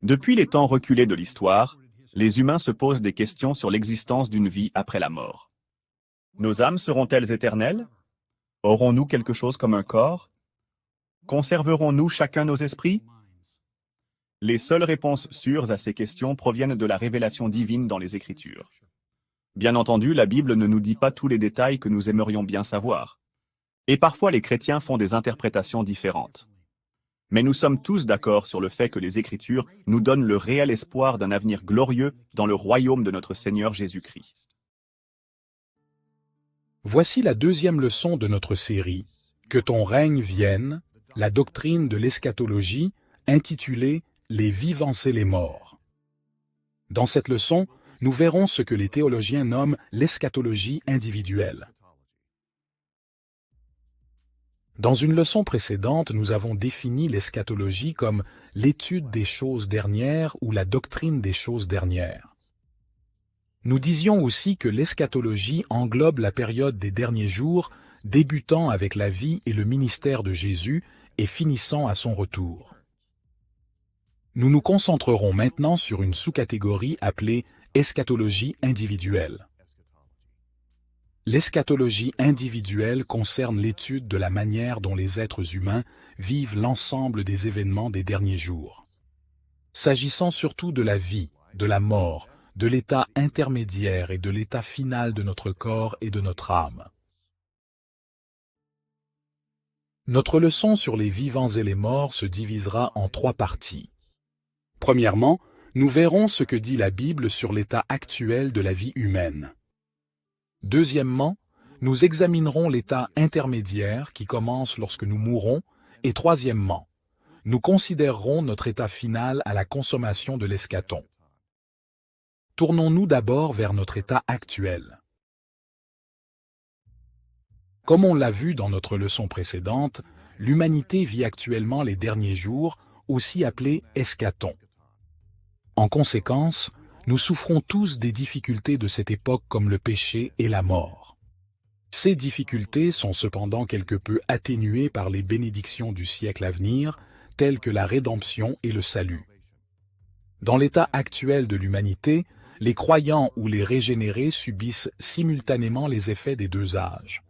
Depuis les temps reculés de l'histoire, les humains se posent des questions sur l'existence d'une vie après la mort. Nos âmes seront-elles éternelles? Aurons-nous quelque chose comme un corps? Conserverons-nous chacun nos esprits? Les seules réponses sûres à ces questions proviennent de la révélation divine dans les Écritures. Bien entendu, la Bible ne nous dit pas tous les détails que nous aimerions bien savoir. Et parfois les chrétiens font des interprétations différentes. Mais nous sommes tous d'accord sur le fait que les Écritures nous donnent le réel espoir d'un avenir glorieux dans le royaume de notre Seigneur Jésus-Christ. Voici la deuxième leçon de notre série « Que ton règne vienne », la doctrine de l'eschatologie, intitulée « Les vivants et les morts ». Dans cette leçon, nous verrons ce que les théologiens nomment l'eschatologie individuelle. Dans une leçon précédente, nous avons défini l'eschatologie comme l'étude des choses dernières ou la doctrine des choses dernières. Nous disions aussi que l'eschatologie englobe la période des derniers jours, débutant avec la vie et le ministère de Jésus et finissant à son retour. Nous nous concentrerons maintenant sur une sous-catégorie appelée eschatologie individuelle. L'eschatologie individuelle concerne l'étude de la manière dont les êtres humains vivent l'ensemble des événements des derniers jours. S'agissant surtout de la vie, de la mort, de l'état intermédiaire et de l'état final de notre corps et de notre âme. Notre leçon sur les vivants et les morts se divisera en trois parties. Premièrement, nous verrons ce que dit la Bible sur l'état actuel de la vie humaine. Deuxièmement, nous examinerons l'état intermédiaire qui commence lorsque nous mourrons, et troisièmement, nous considérerons notre état final à la consommation de l'eschaton. Tournons-nous d'abord vers notre état actuel. Comme on l'a vu dans notre leçon précédente, l'humanité vit actuellement les derniers jours, aussi appelés eschaton. En conséquence, nous souffrons tous des difficultés de cette époque comme le péché et la mort. Ces difficultés sont cependant quelque peu atténuées par les bénédictions du siècle à venir, telles que la rédemption et le salut. Dans l'état actuel de l'humanité, les croyants ou les régénérés subissent simultanément les effets des deux âges,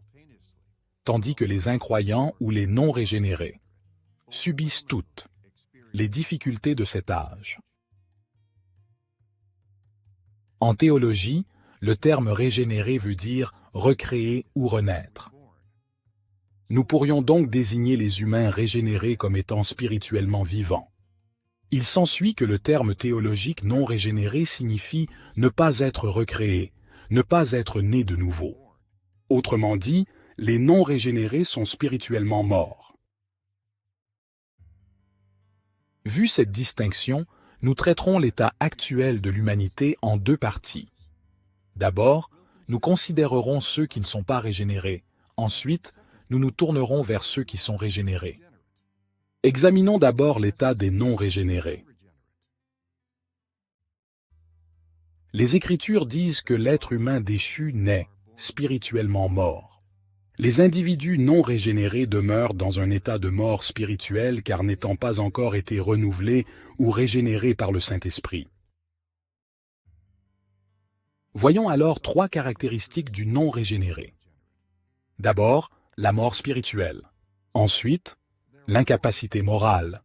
tandis que les incroyants ou les non-régénérés subissent toutes les difficultés de cet âge. En théologie, le terme régénérer veut dire recréer ou renaître. Nous pourrions donc désigner les humains régénérés comme étant spirituellement vivants. Il s'ensuit que le terme théologique non régénéré signifie ne pas être recréé, ne pas être né de nouveau. Autrement dit, les non régénérés sont spirituellement morts. Vu cette distinction, nous traiterons l'état actuel de l'humanité en deux parties. D'abord, nous considérerons ceux qui ne sont pas régénérés. Ensuite, nous nous tournerons vers ceux qui sont régénérés. Examinons d'abord l'état des non-régénérés. Les Écritures disent que l'être humain déchu naît, spirituellement mort. Les individus non régénérés demeurent dans un état de mort spirituelle car n'étant pas encore été renouvelés ou régénérés par le Saint-Esprit. Voyons alors trois caractéristiques du non régénéré. D'abord, la mort spirituelle. Ensuite, l'incapacité morale.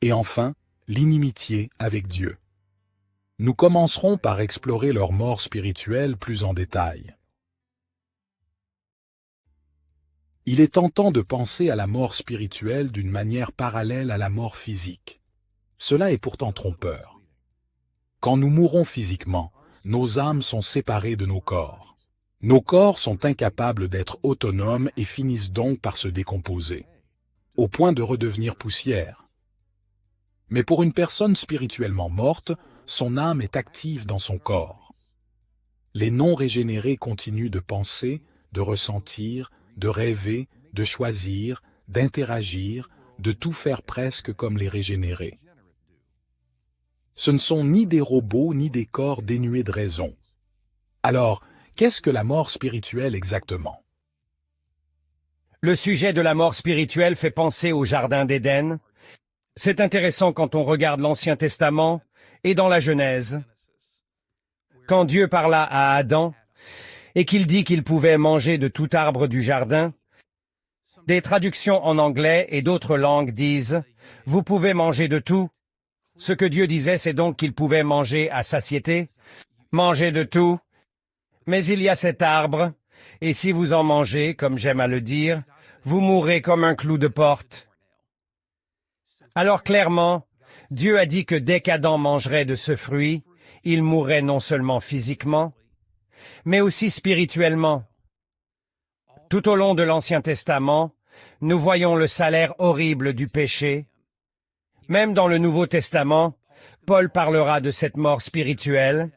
Et enfin, l'inimitié avec Dieu. Nous commencerons par explorer leur mort spirituelle plus en détail. Il est tentant de penser à la mort spirituelle d'une manière parallèle à la mort physique. Cela est pourtant trompeur. Quand nous mourons physiquement, nos âmes sont séparées de nos corps. Nos corps sont incapables d'être autonomes et finissent donc par se décomposer, au point de redevenir poussière. Mais pour une personne spirituellement morte, son âme est active dans son corps. Les non-régénérés continuent de penser, de ressentir, de rêver, de choisir, d'interagir, de tout faire presque comme les régénérés. Ce ne sont ni des robots ni des corps dénués de raison. Alors, qu'est-ce que la mort spirituelle exactement? Le sujet de la mort spirituelle fait penser au Jardin d'Éden. C'est intéressant quand on regarde l'Ancien Testament et dans la Genèse. Quand Dieu parla à Adam et qu'il dit qu'il pouvait manger de tout arbre du jardin, des traductions en anglais et d'autres langues disent « Vous pouvez manger de tout ». Ce que Dieu disait, c'est donc qu'il pouvait manger à satiété, manger de tout. Mais il y a cet arbre, et si vous en mangez, comme j'aime à le dire, vous mourrez comme un clou de porte. Alors clairement, Dieu a dit que dès qu'Adam mangerait de ce fruit, il mourrait non seulement physiquement, mais aussi spirituellement. Tout au long de l'Ancien Testament, nous voyons le salaire horrible du péché. Même dans le Nouveau Testament, Paul parlera de cette mort spirituelle.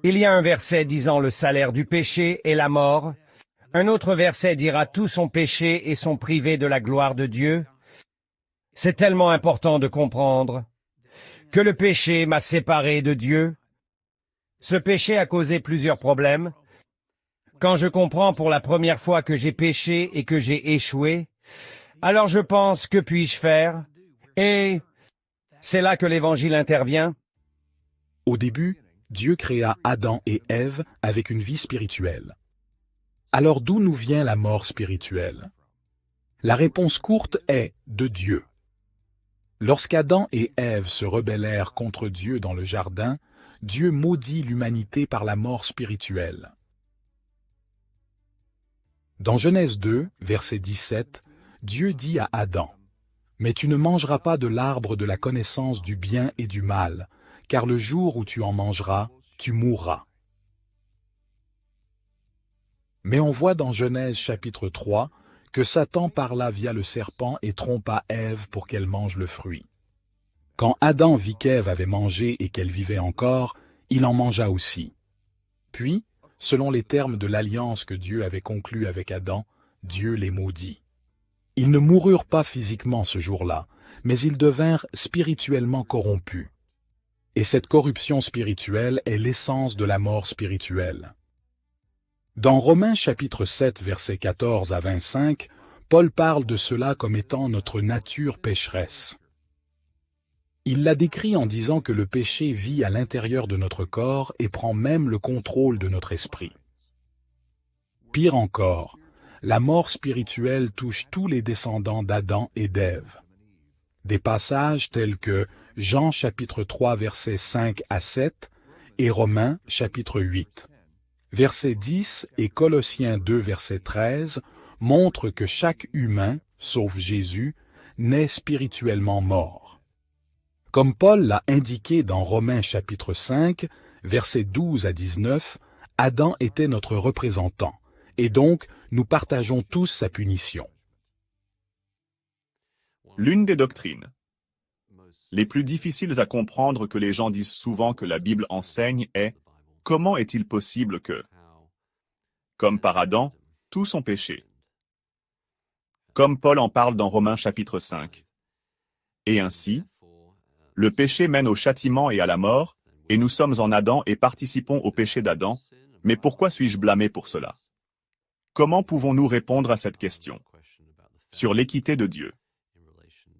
Il y a un verset disant le salaire du péché est la mort. Un autre verset dira tous ont péché et sont privés de la gloire de Dieu. C'est tellement important de comprendre que le péché m'a séparé de Dieu. Ce péché a causé plusieurs problèmes. Quand je comprends pour la première fois que j'ai péché et que j'ai échoué, alors je pense, que puis-je faire? Et c'est là que l'Évangile intervient. Au début, Dieu créa Adam et Ève avec une vie spirituelle. Alors d'où nous vient la mort spirituelle? La réponse courte est de Dieu. Lorsqu'Adam et Ève se rebellèrent contre Dieu dans le jardin, Dieu maudit l'humanité par la mort spirituelle. Dans Genèse 2, verset 17, Dieu dit à Adam, « Mais tu ne mangeras pas de l'arbre de la connaissance du bien et du mal, car le jour où tu en mangeras, tu mourras. » Mais on voit dans Genèse chapitre 3 que Satan parla via le serpent et trompa Ève pour qu'elle mange le fruit. Quand Adam vit qu'Ève avait mangé et qu'elle vivait encore, il en mangea aussi. Puis, selon les termes de l'alliance que Dieu avait conclue avec Adam, Dieu les maudit. Ils ne moururent pas physiquement ce jour-là, mais ils devinrent spirituellement corrompus. Et cette corruption spirituelle est l'essence de la mort spirituelle. Dans Romains chapitre 7, versets 14 à 25, Paul parle de cela comme étant notre nature pécheresse. Il l'a décrit en disant que le péché vit à l'intérieur de notre corps et prend même le contrôle de notre esprit. Pire encore, la mort spirituelle touche tous les descendants d'Adam et d'Ève. Des passages tels que Jean chapitre 3 versets 5 à 7 et Romains chapitre 8. Verset 10 et Colossiens 2 verset 13 montrent que chaque humain, sauf Jésus, naît spirituellement mort. Comme Paul l'a indiqué dans Romains chapitre 5, versets 12 à 19, Adam était notre représentant, et donc nous partageons tous sa punition. L'une des doctrines les plus difficiles à comprendre que les gens disent souvent que la Bible enseigne est « Comment est-il possible que, comme par Adam, tous ont péché ?» Comme Paul en parle dans Romains chapitre 5. Et ainsi, le péché mène au châtiment et à la mort, et nous sommes en Adam et participons au péché d'Adam, mais pourquoi suis-je blâmé pour cela? Comment pouvons-nous répondre à cette question? Sur l'équité de Dieu.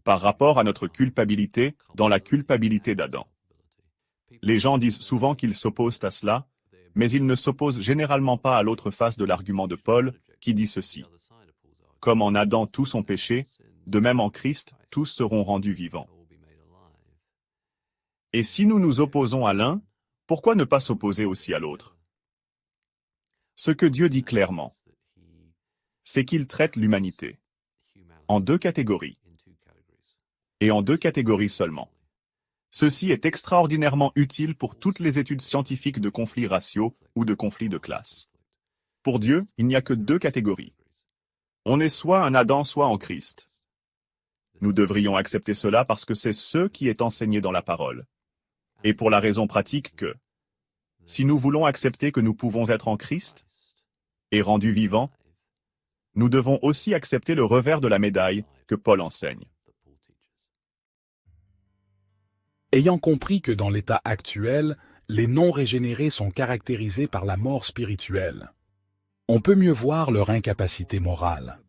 Par rapport à notre culpabilité, dans la culpabilité d'Adam. Les gens disent souvent qu'ils s'opposent à cela, mais ils ne s'opposent généralement pas à l'autre face de l'argument de Paul, qui dit ceci. Comme en Adam tous ont péché, de même en Christ tous seront rendus vivants. Et si nous nous opposons à l'un, pourquoi ne pas s'opposer aussi à l'autre? Ce que Dieu dit clairement, c'est qu'il traite l'humanité en deux catégories, et en deux catégories seulement. Ceci est extraordinairement utile pour toutes les études scientifiques de conflits raciaux ou de conflits de classe. Pour Dieu, il n'y a que deux catégories. On est soit un Adam, soit en Christ. Nous devrions accepter cela parce que c'est ce qui est enseigné dans la parole. Et pour la raison pratique que, si nous voulons accepter que nous pouvons être en Christ et rendus vivants, nous devons aussi accepter le revers de la médaille que Paul enseigne. Ayant compris que dans l'état actuel, les non-régénérés sont caractérisés par la mort spirituelle, on peut mieux voir leur incapacité morale.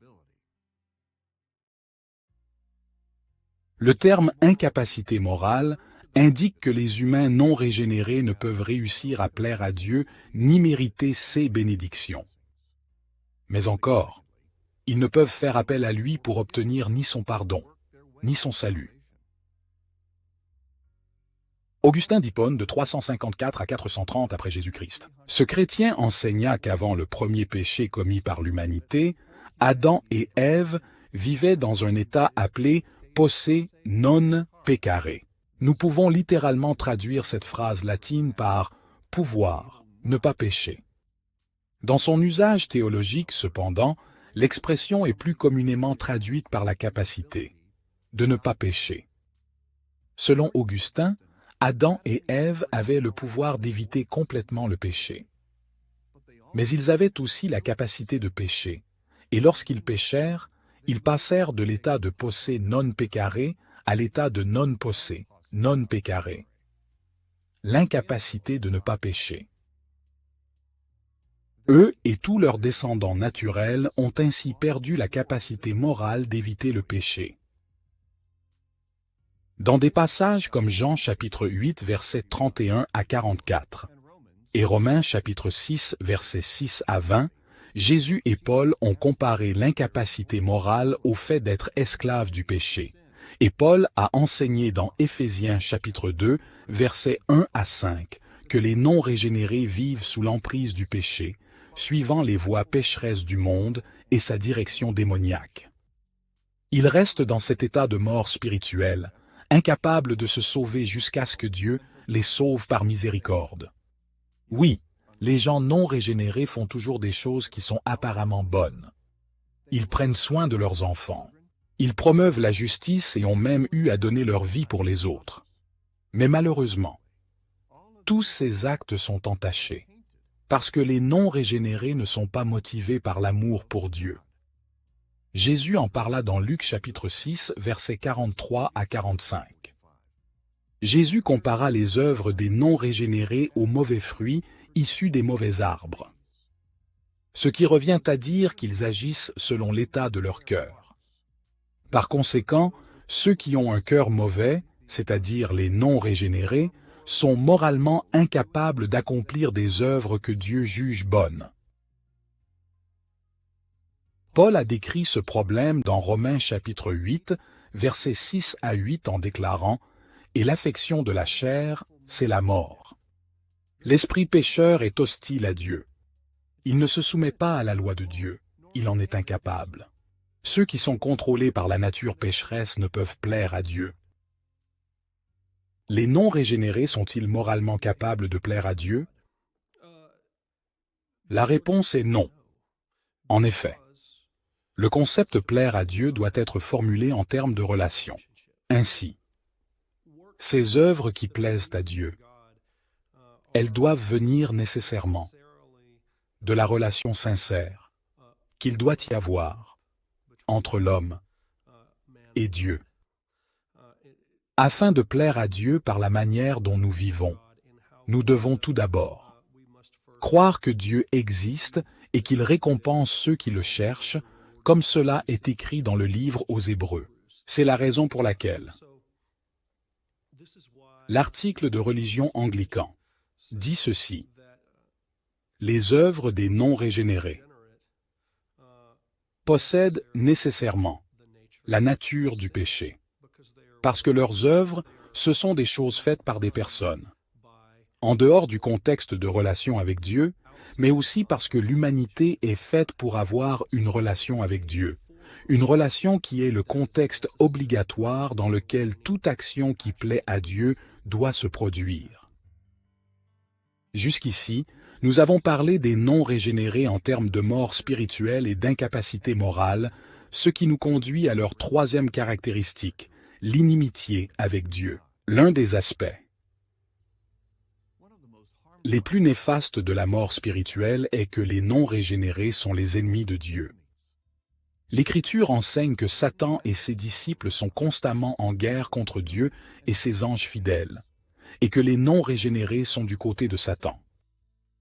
Le terme incapacité morale indique que les humains non régénérés ne peuvent réussir à plaire à Dieu ni mériter ses bénédictions. Mais encore, ils ne peuvent faire appel à lui pour obtenir ni son pardon, ni son salut. Augustin d'Hippone, de 354 à 430 après Jésus-Christ. Ce chrétien enseigna qu'avant le premier péché commis par l'humanité, Adam et Ève vivaient dans un état appelé posse non peccare. Nous pouvons littéralement traduire cette phrase latine par « pouvoir, ne pas pécher ». Dans son usage théologique, cependant, l'expression est plus communément traduite par la capacité de ne pas pécher. Selon Augustin, Adam et Ève avaient le pouvoir d'éviter complètement le péché. Mais ils avaient aussi la capacité de pécher, et lorsqu'ils péchèrent, ils passèrent de l'état de posse non peccare à l'état de non posse, non peccare. L'incapacité de ne pas pécher. Eux et tous leurs descendants naturels ont ainsi perdu la capacité morale d'éviter le péché. Dans des passages comme Jean chapitre 8 versets 31 à 44 et Romains chapitre 6 versets 6 à 20, Jésus et Paul ont comparé l'incapacité morale au fait d'être esclave du péché. Et Paul a enseigné dans Éphésiens chapitre 2 versets 1 à 5 que les non-régénérés vivent sous l'emprise du péché, suivant les voies pécheresses du monde et sa direction démoniaque. Ils restent dans cet état de mort spirituelle, incapables de se sauver jusqu'à ce que Dieu les sauve par miséricorde. Oui, les gens non régénérés font toujours des choses qui sont apparemment bonnes. Ils prennent soin de leurs enfants. Ils promeuvent la justice et ont même eu à donner leur vie pour les autres. Mais malheureusement, tous ces actes sont entachés, parce que les non-régénérés ne sont pas motivés par l'amour pour Dieu. Jésus en parla dans Luc chapitre 6, versets 43 à 45. Jésus compara les œuvres des non-régénérés aux mauvais fruits issus des mauvais arbres, ce qui revient à dire qu'ils agissent selon l'état de leur cœur. Par conséquent, ceux qui ont un cœur mauvais, c'est-à-dire les non-régénérés, sont moralement incapables d'accomplir des œuvres que Dieu juge bonnes. Paul a décrit ce problème dans Romains chapitre 8, versets 6 à 8 en déclarant « Et l'affection de la chair, c'est la mort. L'esprit pécheur est hostile à Dieu. Il ne se soumet pas à la loi de Dieu, il en est incapable. Ceux qui sont contrôlés par la nature pécheresse ne peuvent plaire à Dieu. » Les non-régénérés sont-ils moralement capables de plaire à Dieu? La réponse est non. En effet, le concept plaire à Dieu doit être formulé en termes de relation. Ainsi, ces œuvres qui plaisent à Dieu, elles doivent venir nécessairement de la relation sincère qu'il doit y avoir entre l'homme et Dieu. Afin de plaire à Dieu par la manière dont nous vivons, nous devons tout d'abord croire que Dieu existe et qu'il récompense ceux qui le cherchent, comme cela est écrit dans le livre aux Hébreux. C'est la raison pour laquelle l'article de religion anglican dit ceci: les œuvres des non-régénérés possèdent nécessairement la nature du péché, parce que leurs œuvres, ce sont des choses faites par des personnes, en dehors du contexte de relation avec Dieu, mais aussi parce que l'humanité est faite pour avoir une relation avec Dieu, une relation qui est le contexte obligatoire dans lequel toute action qui plaît à Dieu doit se produire. Jusqu'ici, nous avons parlé des non-régénérés en termes de mort spirituelle et d'incapacité morale, ce qui nous conduit à leur troisième caractéristique, l'inimitié avec Dieu. L'un des aspects les plus néfastes de la mort spirituelle est que les non-régénérés sont les ennemis de Dieu. L'Écriture enseigne que Satan et ses disciples sont constamment en guerre contre Dieu et ses anges fidèles, et que les non-régénérés sont du côté de Satan.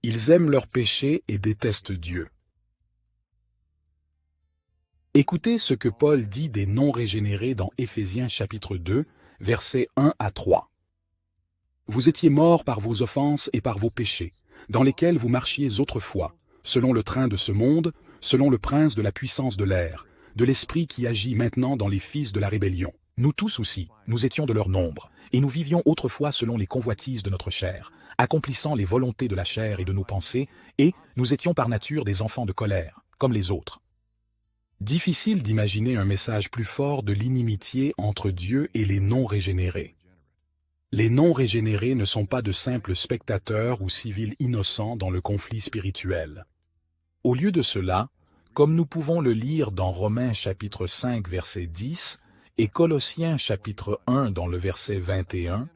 Ils aiment leur péché et détestent Dieu. Écoutez ce que Paul dit des non-régénérés dans Éphésiens chapitre 2, versets 1 à 3. Vous étiez morts par vos offenses et par vos péchés, dans lesquels vous marchiez autrefois, selon le train de ce monde, selon le prince de la puissance de l'air, de l'esprit qui agit maintenant dans les fils de la rébellion. Nous tous aussi, nous étions de leur nombre, et nous vivions autrefois selon les convoitises de notre chair, accomplissant les volontés de la chair et de nos pensées, et nous étions par nature des enfants de colère, comme les autres. Difficile d'imaginer un message plus fort de l'inimitié entre Dieu et les non-régénérés. Les non-régénérés ne sont pas de simples spectateurs ou civils innocents dans le conflit spirituel. Au lieu de cela, comme nous pouvons le lire dans Romains chapitre 5 verset 10 et Colossiens chapitre 1 dans le verset 21,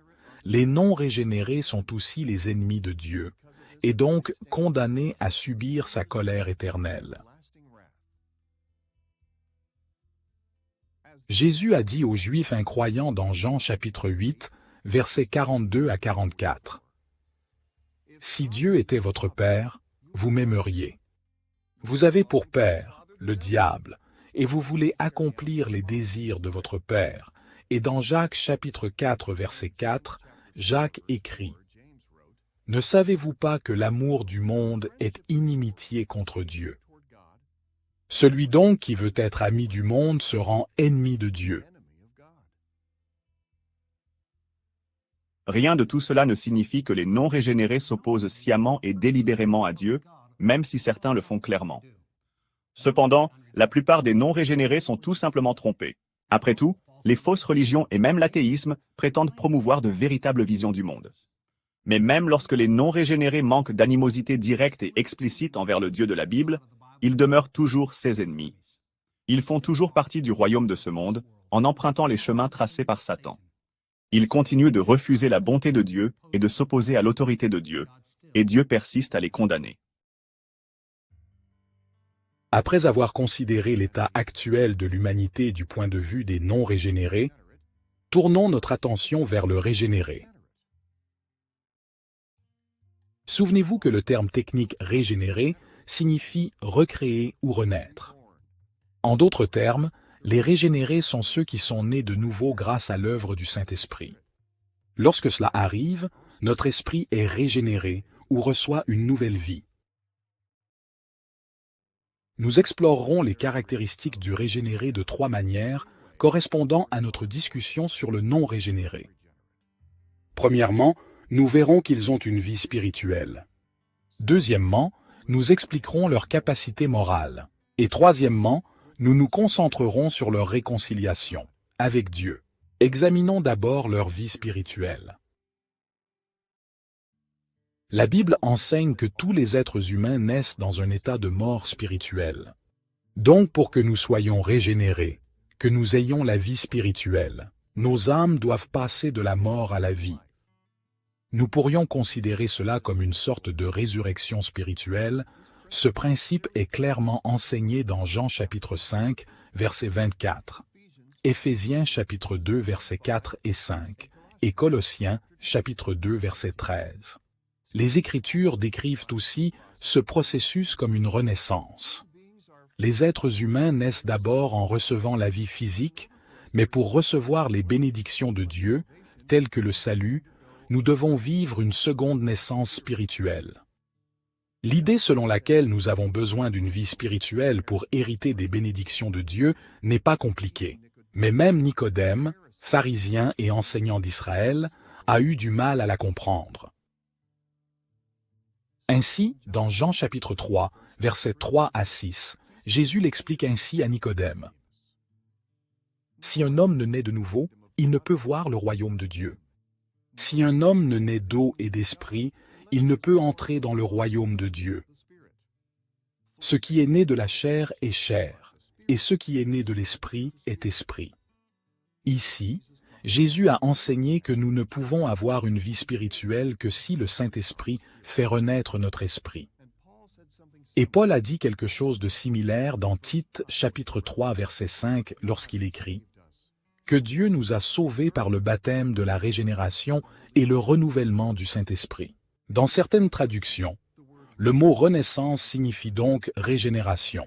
les non-régénérés sont aussi les ennemis de Dieu, et donc condamnés à subir sa colère éternelle. Jésus a dit aux Juifs incroyants dans Jean chapitre 8, versets 42 à 44. « Si Dieu était votre Père, vous m'aimeriez. Vous avez pour père le diable, et vous voulez accomplir les désirs de votre père. » Et dans Jacques chapitre 4, verset 4, Jacques écrit « Ne savez-vous pas que l'amour du monde est inimitié contre Dieu? Celui donc qui veut être ami du monde se rend ennemi de Dieu. » Rien de tout cela ne signifie que les non-régénérés s'opposent sciemment et délibérément à Dieu, même si certains le font clairement. Cependant, la plupart des non-régénérés sont tout simplement trompés. Après tout, les fausses religions et même l'athéisme prétendent promouvoir de véritables visions du monde. Mais même lorsque les non-régénérés manquent d'animosité directe et explicite envers le Dieu de la Bible, ils demeurent toujours ses ennemis. Ils font toujours partie du royaume de ce monde, en empruntant les chemins tracés par Satan. Ils continuent de refuser la bonté de Dieu et de s'opposer à l'autorité de Dieu, et Dieu persiste à les condamner. Après avoir considéré l'état actuel de l'humanité du point de vue des non-régénérés, tournons notre attention vers le régénéré. Souvenez-vous que le terme technique « régénérer » signifie « recréer » ou « renaître ». En d'autres termes, les régénérés sont ceux qui sont nés de nouveau grâce à l'œuvre du Saint-Esprit. Lorsque cela arrive, notre esprit est régénéré ou reçoit une nouvelle vie. Nous explorerons les caractéristiques du régénéré de 3 manières, correspondant à notre discussion sur le non-régénéré. Premièrement, nous verrons qu'ils ont une vie spirituelle. Deuxièmement, nous expliquerons leur capacité morale. Et troisièmement, nous nous concentrerons sur leur réconciliation avec Dieu. Examinons d'abord leur vie spirituelle. La Bible enseigne que tous les êtres humains naissent dans un état de mort spirituelle. Donc pour que nous soyons régénérés, que nous ayons la vie spirituelle, nos âmes doivent passer de la mort à la vie. Nous pourrions considérer cela comme une sorte de résurrection spirituelle. Ce principe est clairement enseigné dans Jean chapitre 5, verset 24, Éphésiens chapitre 2, versets 4 et 5, et Colossiens chapitre 2, verset 13. Les Écritures décrivent aussi ce processus comme une renaissance. Les êtres humains naissent d'abord en recevant la vie physique, mais pour recevoir les bénédictions de Dieu, telles que le salut, nous devons vivre une seconde naissance spirituelle. L'idée selon laquelle nous avons besoin d'une vie spirituelle pour hériter des bénédictions de Dieu n'est pas compliquée. Mais même Nicodème, pharisien et enseignant d'Israël, a eu du mal à la comprendre. Ainsi, dans Jean chapitre 3, versets 3 à 6, Jésus l'explique ainsi à Nicodème. « Si un homme ne naît de nouveau, il ne peut voir le royaume de Dieu. Si un homme ne naît d'eau et d'esprit, il ne peut entrer dans le royaume de Dieu. Ce qui est né de la chair est chair, et ce qui est né de l'esprit est esprit. » Ici, Jésus a enseigné que nous ne pouvons avoir une vie spirituelle que si le Saint-Esprit fait renaître notre esprit. Et Paul a dit quelque chose de similaire dans Tite, chapitre 3, verset 5, lorsqu'il écrit « Que Dieu nous a sauvés par le baptême de la régénération et le renouvellement du Saint-Esprit. » Dans certaines traductions, le mot « renaissance » signifie donc « régénération ».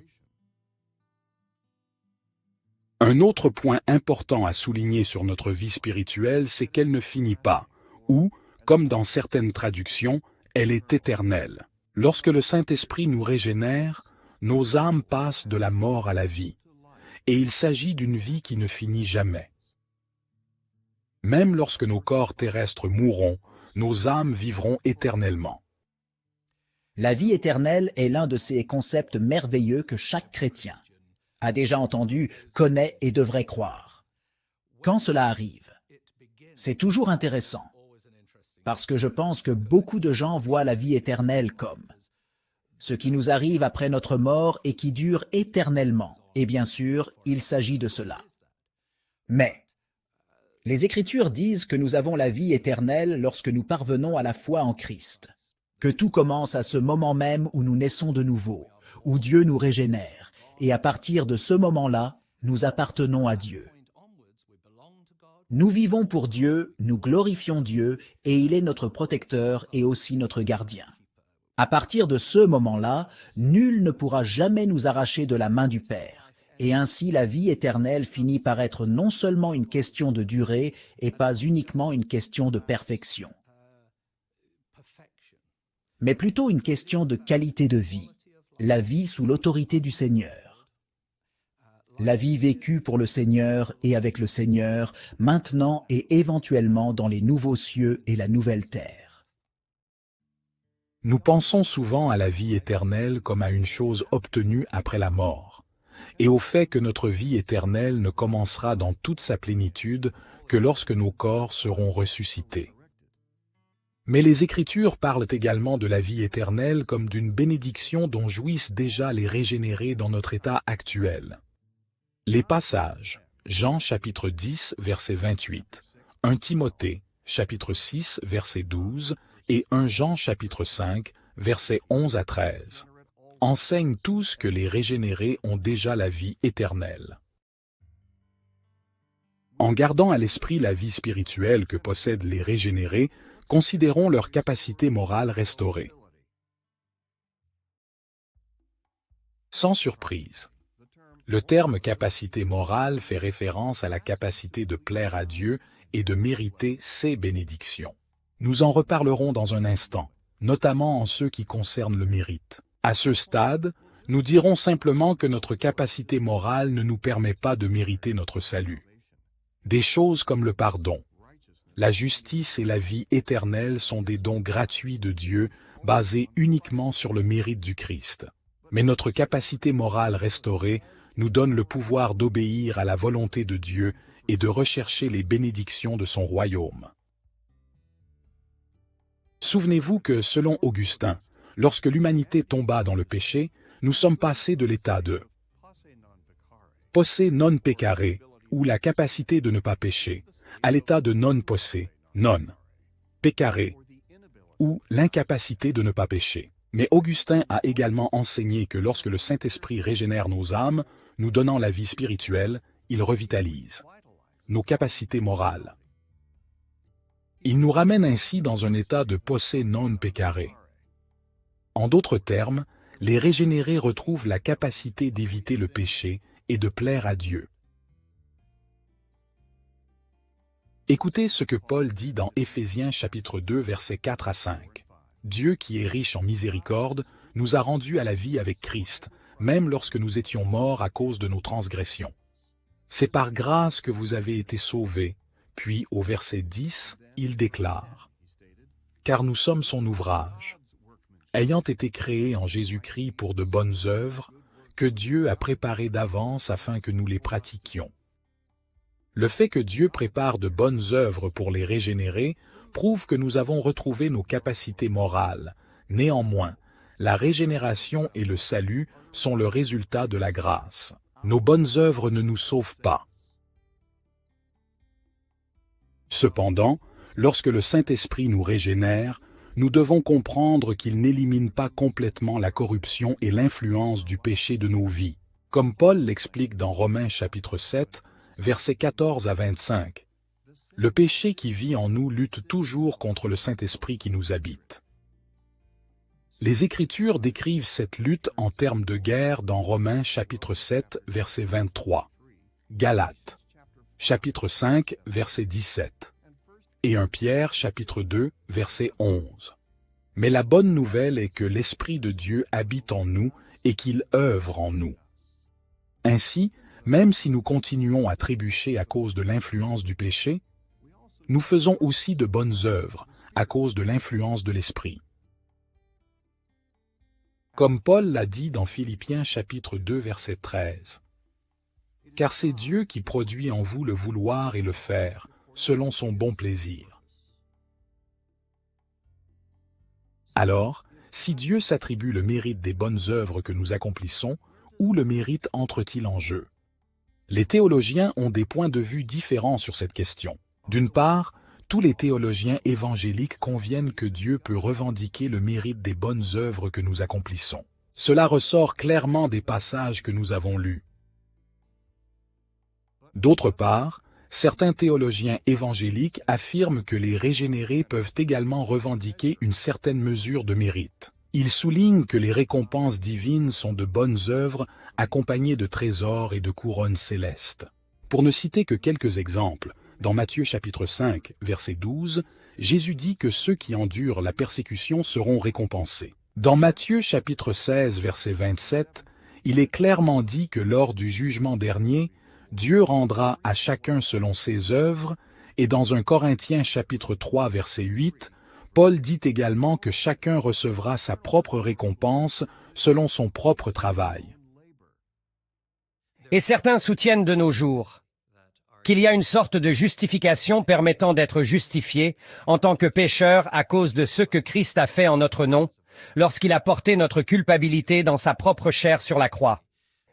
Un autre point important à souligner sur notre vie spirituelle, c'est qu'elle ne finit pas, ou, comme dans certaines traductions, elle est éternelle. Lorsque le Saint-Esprit nous régénère, nos âmes passent de la mort à la vie, et il s'agit d'une vie qui ne finit jamais. Même lorsque nos corps terrestres mourront, nos âmes vivront éternellement. La vie éternelle est l'un de ces concepts merveilleux que chaque chrétien a déjà entendu, connaît et devrait croire. Quand cela arrive, c'est toujours intéressant, parce que je pense que beaucoup de gens voient la vie éternelle comme ce qui nous arrive après notre mort et qui dure éternellement. Et bien sûr, il s'agit de cela. Mais les Écritures disent que nous avons la vie éternelle lorsque nous parvenons à la foi en Christ, que tout commence à ce moment même où nous naissons de nouveau, où Dieu nous régénère, et à partir de ce moment-là, nous appartenons à Dieu. Nous vivons pour Dieu, nous glorifions Dieu, et il est notre protecteur et aussi notre gardien. À partir de ce moment-là, nul ne pourra jamais nous arracher de la main du Père, et ainsi la vie éternelle finit par être non seulement une question de durée et pas uniquement une question de perfection, mais plutôt une question de qualité de vie, la vie sous l'autorité du Seigneur. La vie vécue pour le Seigneur et avec le Seigneur, maintenant et éventuellement dans les nouveaux cieux et la nouvelle terre. Nous pensons souvent à la vie éternelle comme à une chose obtenue après la mort, et au fait que notre vie éternelle ne commencera dans toute sa plénitude que lorsque nos corps seront ressuscités. Mais les Écritures parlent également de la vie éternelle comme d'une bénédiction dont jouissent déjà les régénérés dans notre état actuel. Les passages, Jean chapitre 10, verset 28, 1 Timothée, chapitre 6, verset 12, et 1 Jean chapitre 5, versets 11 à 13, enseignent tous que les régénérés ont déjà la vie éternelle. En gardant à l'esprit la vie spirituelle que possèdent les régénérés, considérons leur capacité morale restaurée. Sans surprise, le terme capacité morale fait référence à la capacité de plaire à Dieu et de mériter ses bénédictions. Nous en reparlerons dans un instant, notamment en ce qui concerne le mérite. À ce stade, nous dirons simplement que notre capacité morale ne nous permet pas de mériter notre salut. Des choses comme le pardon, la justice et la vie éternelle sont des dons gratuits de Dieu basés uniquement sur le mérite du Christ. Mais notre capacité morale restaurée nous donne le pouvoir d'obéir à la volonté de Dieu et de rechercher les bénédictions de son royaume. Souvenez-vous que, selon Augustin, lorsque l'humanité tomba dans le péché, nous sommes passés de l'état de posse non peccare, ou la capacité de ne pas pécher, à l'état de non posse, non peccare, ou l'incapacité de ne pas pécher. Mais Augustin a également enseigné que lorsque le Saint-Esprit régénère nos âmes, nous donnant la vie spirituelle, il revitalise nos capacités morales. Il nous ramène ainsi dans un état de posse non peccare. En d'autres termes, les régénérés retrouvent la capacité d'éviter le péché et de plaire à Dieu. Écoutez ce que Paul dit dans Éphésiens chapitre 2 versets 4 à 5. Dieu qui est riche en miséricorde nous a rendus à la vie avec Christ, même lorsque nous étions morts à cause de nos transgressions. C'est par grâce que vous avez été sauvés. Puis au verset 10, il déclare « Car nous sommes son ouvrage, ayant été créés en Jésus-Christ pour de bonnes œuvres, que Dieu a préparées d'avance afin que nous les pratiquions. » Le fait que Dieu prépare de bonnes œuvres pour les régénérer prouve que nous avons retrouvé nos capacités morales. Néanmoins, la régénération et le salut sont le résultat de la grâce. Nos bonnes œuvres ne nous sauvent pas. Cependant, lorsque le Saint-Esprit nous régénère, nous devons comprendre qu'il n'élimine pas complètement la corruption et l'influence du péché de nos vies. Comme Paul l'explique dans Romains chapitre 7, versets 14 à 25. Le péché qui vit en nous lutte toujours contre le Saint-Esprit qui nous habite. Les Écritures décrivent cette lutte en termes de guerre dans Romains chapitre 7, verset 23. Galates, chapitre 5, verset 17, et 1 Pierre, chapitre 2, verset 11. Mais la bonne nouvelle est que l'Esprit de Dieu habite en nous et qu'il œuvre en nous. Ainsi, même si nous continuons à trébucher à cause de l'influence du péché, nous faisons aussi de bonnes œuvres à cause de l'influence de l'Esprit. Comme Paul l'a dit dans Philippiens chapitre 2 verset 13. Car c'est Dieu qui produit en vous le vouloir et le faire, selon son bon plaisir. Alors, si Dieu s'attribue le mérite des bonnes œuvres que nous accomplissons, où le mérite entre-t-il en jeu? Les théologiens ont des points de vue différents sur cette question. D'une part, tous les théologiens évangéliques conviennent que Dieu peut revendiquer le mérite des bonnes œuvres que nous accomplissons. Cela ressort clairement des passages que nous avons lus. D'autre part, certains théologiens évangéliques affirment que les régénérés peuvent également revendiquer une certaine mesure de mérite. Ils soulignent que les récompenses divines sont de bonnes œuvres accompagnées de trésors et de couronnes célestes. Pour ne citer que quelques exemples, dans Matthieu chapitre 5, verset 12, Jésus dit que ceux qui endurent la persécution seront récompensés. Dans Matthieu chapitre 16, verset 27, il est clairement dit que lors du jugement dernier, Dieu rendra à chacun selon ses œuvres, et dans 1 Corinthiens chapitre 3, verset 8, Paul dit également que chacun recevra sa propre récompense selon son propre travail. Et certains soutiennent de nos jours qu'il y a une sorte de justification permettant d'être justifié en tant que pécheur à cause de ce que Christ a fait en notre nom, lorsqu'il a porté notre culpabilité dans sa propre chair sur la croix.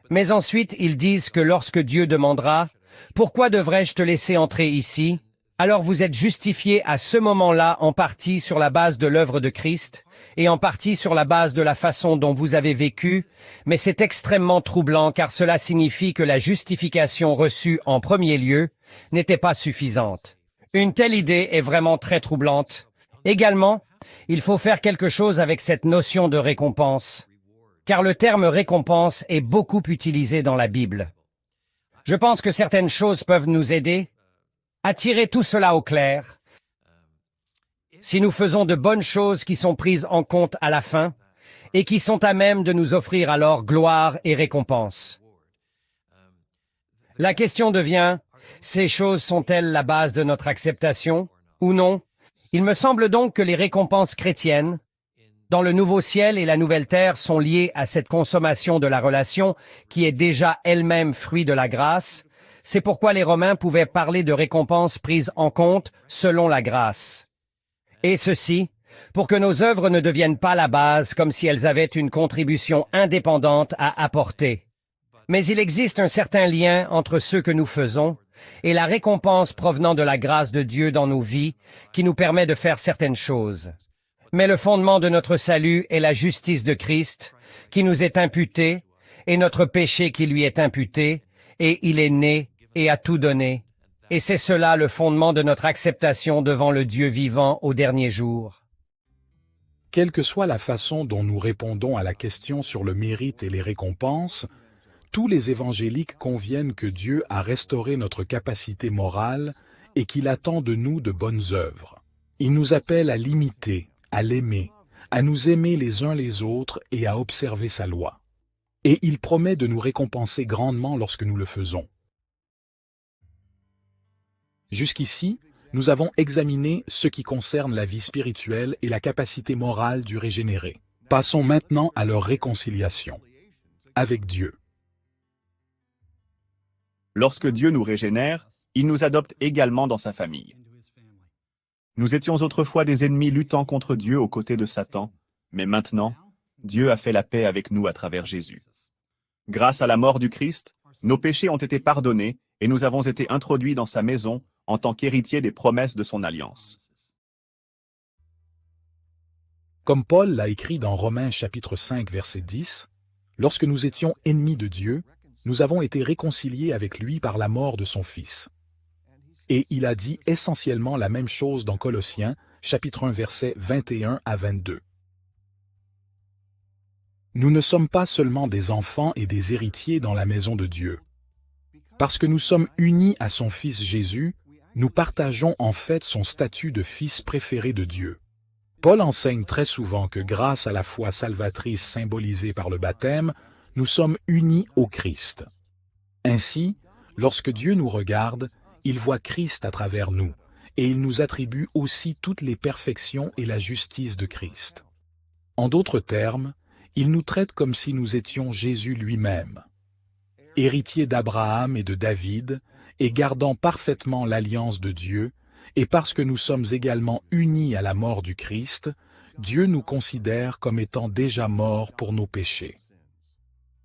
Mais ensuite, ils disent que lorsque Dieu demandera « Pourquoi devrais-je te laisser entrer ici ?» alors vous êtes justifié à ce moment-là en partie sur la base de l'œuvre de Christ et en partie sur la base de la façon dont vous avez vécu, mais c'est extrêmement troublant car cela signifie que la justification reçue en premier lieu n'était pas suffisante. Une telle idée est vraiment très troublante. Également, il faut faire quelque chose avec cette notion de récompense, car le terme récompense est beaucoup utilisé dans la Bible. Je pense que certaines choses peuvent nous aider à tirer tout cela au clair. Si nous faisons de bonnes choses qui sont prises en compte à la fin et qui sont à même de nous offrir alors gloire et récompense. La question devient, ces choses sont-elles la base de notre acceptation ou non? Il me semble donc que les récompenses chrétiennes dans le nouveau ciel et la nouvelle terre sont liées à cette consommation de la relation qui est déjà elle-même fruit de la grâce. C'est pourquoi les Romains pouvaient parler de récompenses prises en compte selon la grâce. Et ceci, pour que nos œuvres ne deviennent pas la base comme si elles avaient une contribution indépendante à apporter. Mais il existe un certain lien entre ce que nous faisons et la récompense provenant de la grâce de Dieu dans nos vies qui nous permet de faire certaines choses. Mais le fondement de notre salut est la justice de Christ qui nous est imputée et notre péché qui lui est imputé, et il est né et a tout donné. Et c'est cela le fondement de notre acceptation devant le Dieu vivant au dernier jour. Quelle que soit la façon dont nous répondons à la question sur le mérite et les récompenses, tous les évangéliques conviennent que Dieu a restauré notre capacité morale et qu'il attend de nous de bonnes œuvres. Il nous appelle à l'imiter, à l'aimer, à nous aimer les uns les autres et à observer sa loi. Et il promet de nous récompenser grandement lorsque nous le faisons. Jusqu'ici, nous avons examiné ce qui concerne la vie spirituelle et la capacité morale du régénéré. Passons maintenant à leur réconciliation avec Dieu. Lorsque Dieu nous régénère, il nous adopte également dans sa famille. Nous étions autrefois des ennemis luttant contre Dieu aux côtés de Satan, mais maintenant, Dieu a fait la paix avec nous à travers Jésus. Grâce à la mort du Christ, nos péchés ont été pardonnés et nous avons été introduits dans sa maison en tant qu'héritiers des promesses de son alliance. Comme Paul l'a écrit dans Romains chapitre 5 verset 10, « Lorsque nous étions ennemis de Dieu, nous avons été réconciliés avec lui par la mort de son Fils. » Et il a dit essentiellement la même chose dans Colossiens chapitre 1 versets 21 à 22. Nous ne sommes pas seulement des enfants et des héritiers dans la maison de Dieu. Parce que nous sommes unis à son Fils Jésus, nous partageons en fait son statut de fils préféré de Dieu. Paul enseigne très souvent que grâce à la foi salvatrice symbolisée par le baptême, nous sommes unis au Christ. Ainsi, lorsque Dieu nous regarde, il voit Christ à travers nous, et il nous attribue aussi toutes les perfections et la justice de Christ. En d'autres termes, il nous traite comme si nous étions Jésus lui-même. Héritier d'Abraham et de David, et gardant parfaitement l'alliance de Dieu, et parce que nous sommes également unis à la mort du Christ, Dieu nous considère comme étant déjà morts pour nos péchés.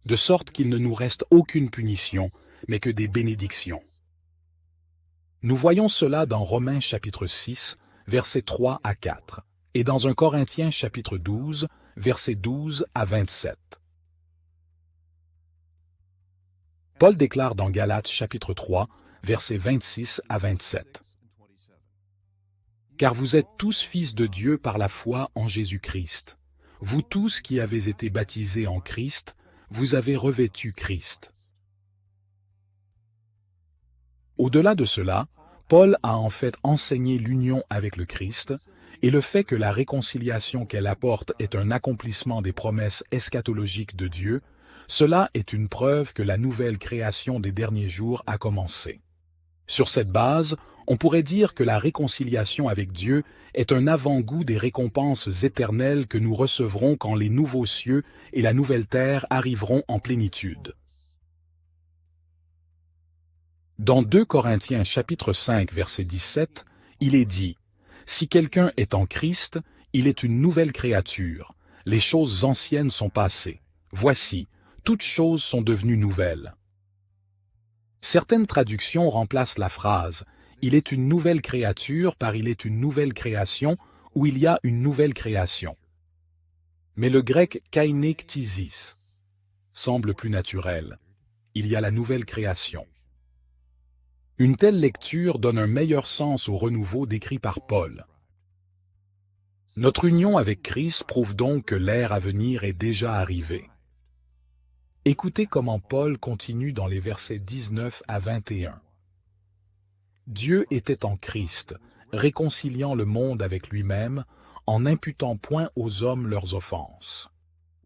De sorte qu'il ne nous reste aucune punition, mais que des bénédictions. Nous voyons cela dans Romains chapitre 6, versets 3 à 4, et dans 1 Corinthiens chapitre 12, versets 12 à 27. Paul déclare dans Galates chapitre 3, versets 26 à 27. Car vous êtes tous fils de Dieu par la foi en Jésus-Christ. Vous tous qui avez été baptisés en Christ, vous avez revêtu Christ. Au-delà de cela, Paul a en fait enseigné l'union avec le Christ et le fait que la réconciliation qu'elle apporte est un accomplissement des promesses eschatologiques de Dieu. Cela est une preuve que la nouvelle création des derniers jours a commencé. Sur cette base, on pourrait dire que la réconciliation avec Dieu est un avant-goût des récompenses éternelles que nous recevrons quand les nouveaux cieux et la nouvelle terre arriveront en plénitude. Dans 2 Corinthiens chapitre 5 verset 17, il est dit « Si quelqu'un est en Christ, il est une nouvelle créature. Les choses anciennes sont passées. Voici, toutes choses sont devenues nouvelles. » Certaines traductions remplacent la phrase « Il est une nouvelle créature » par « Il est une nouvelle création » ou « Il y a une nouvelle création ». Mais le grec « kainektizis » semble plus naturel. Il y a la nouvelle création. Une telle lecture donne un meilleur sens au renouveau décrit par Paul. Notre union avec Christ prouve donc que l'ère à venir est déjà arrivée. Écoutez comment Paul continue dans les versets 19 à 21. Dieu était en Christ, réconciliant le monde avec lui-même, en n'imputant point aux hommes leurs offenses.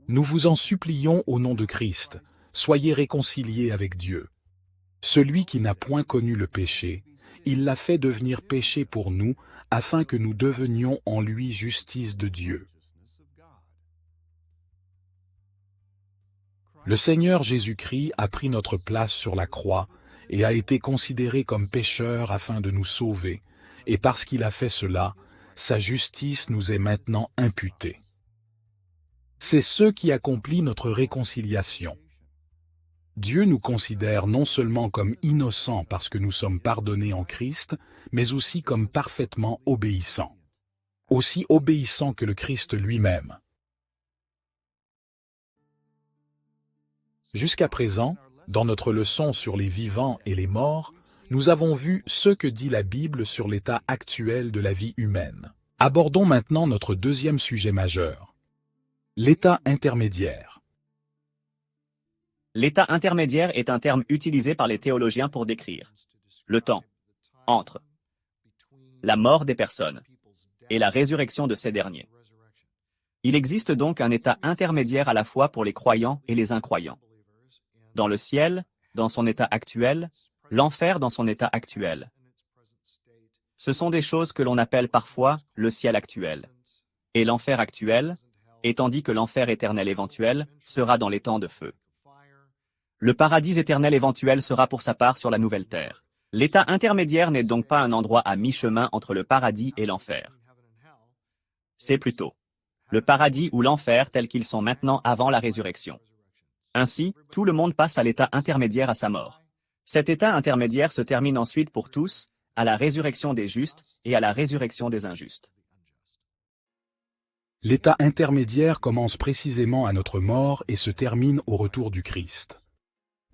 Nous vous en supplions au nom de Christ, soyez réconciliés avec Dieu. Celui qui n'a point connu le péché, il l'a fait devenir péché pour nous, afin que nous devenions en lui justice de Dieu. Le Seigneur Jésus-Christ a pris notre place sur la croix et a été considéré comme pécheur afin de nous sauver, et parce qu'il a fait cela, sa justice nous est maintenant imputée. C'est ce qui accomplit notre réconciliation. Dieu nous considère non seulement comme innocents parce que nous sommes pardonnés en Christ, mais aussi comme parfaitement obéissants. Aussi obéissants que le Christ lui-même. Jusqu'à présent, dans notre leçon sur les vivants et les morts, nous avons vu ce que dit la Bible sur l'état actuel de la vie humaine. Abordons maintenant notre deuxième sujet majeur. L'état intermédiaire. L'état intermédiaire est un terme utilisé par les théologiens pour décrire le temps entre la mort des personnes et la résurrection de ces derniers. Il existe donc un état intermédiaire à la fois pour les croyants et les incroyants. Dans le ciel, dans son état actuel, l'enfer dans son état actuel. Ce sont des choses que l'on appelle parfois le ciel actuel et l'enfer actuel, et tandis que l'enfer éternel éventuel sera dans les temps de feu. Le paradis éternel éventuel sera pour sa part sur la nouvelle terre. L'état intermédiaire n'est donc pas un endroit à mi-chemin entre le paradis et l'enfer. C'est plutôt le paradis ou l'enfer tels qu'ils sont maintenant avant la résurrection. Ainsi, tout le monde passe à l'état intermédiaire à sa mort. Cet état intermédiaire se termine ensuite pour tous, à la résurrection des justes et à la résurrection des injustes. L'état intermédiaire commence précisément à notre mort et se termine au retour du Christ.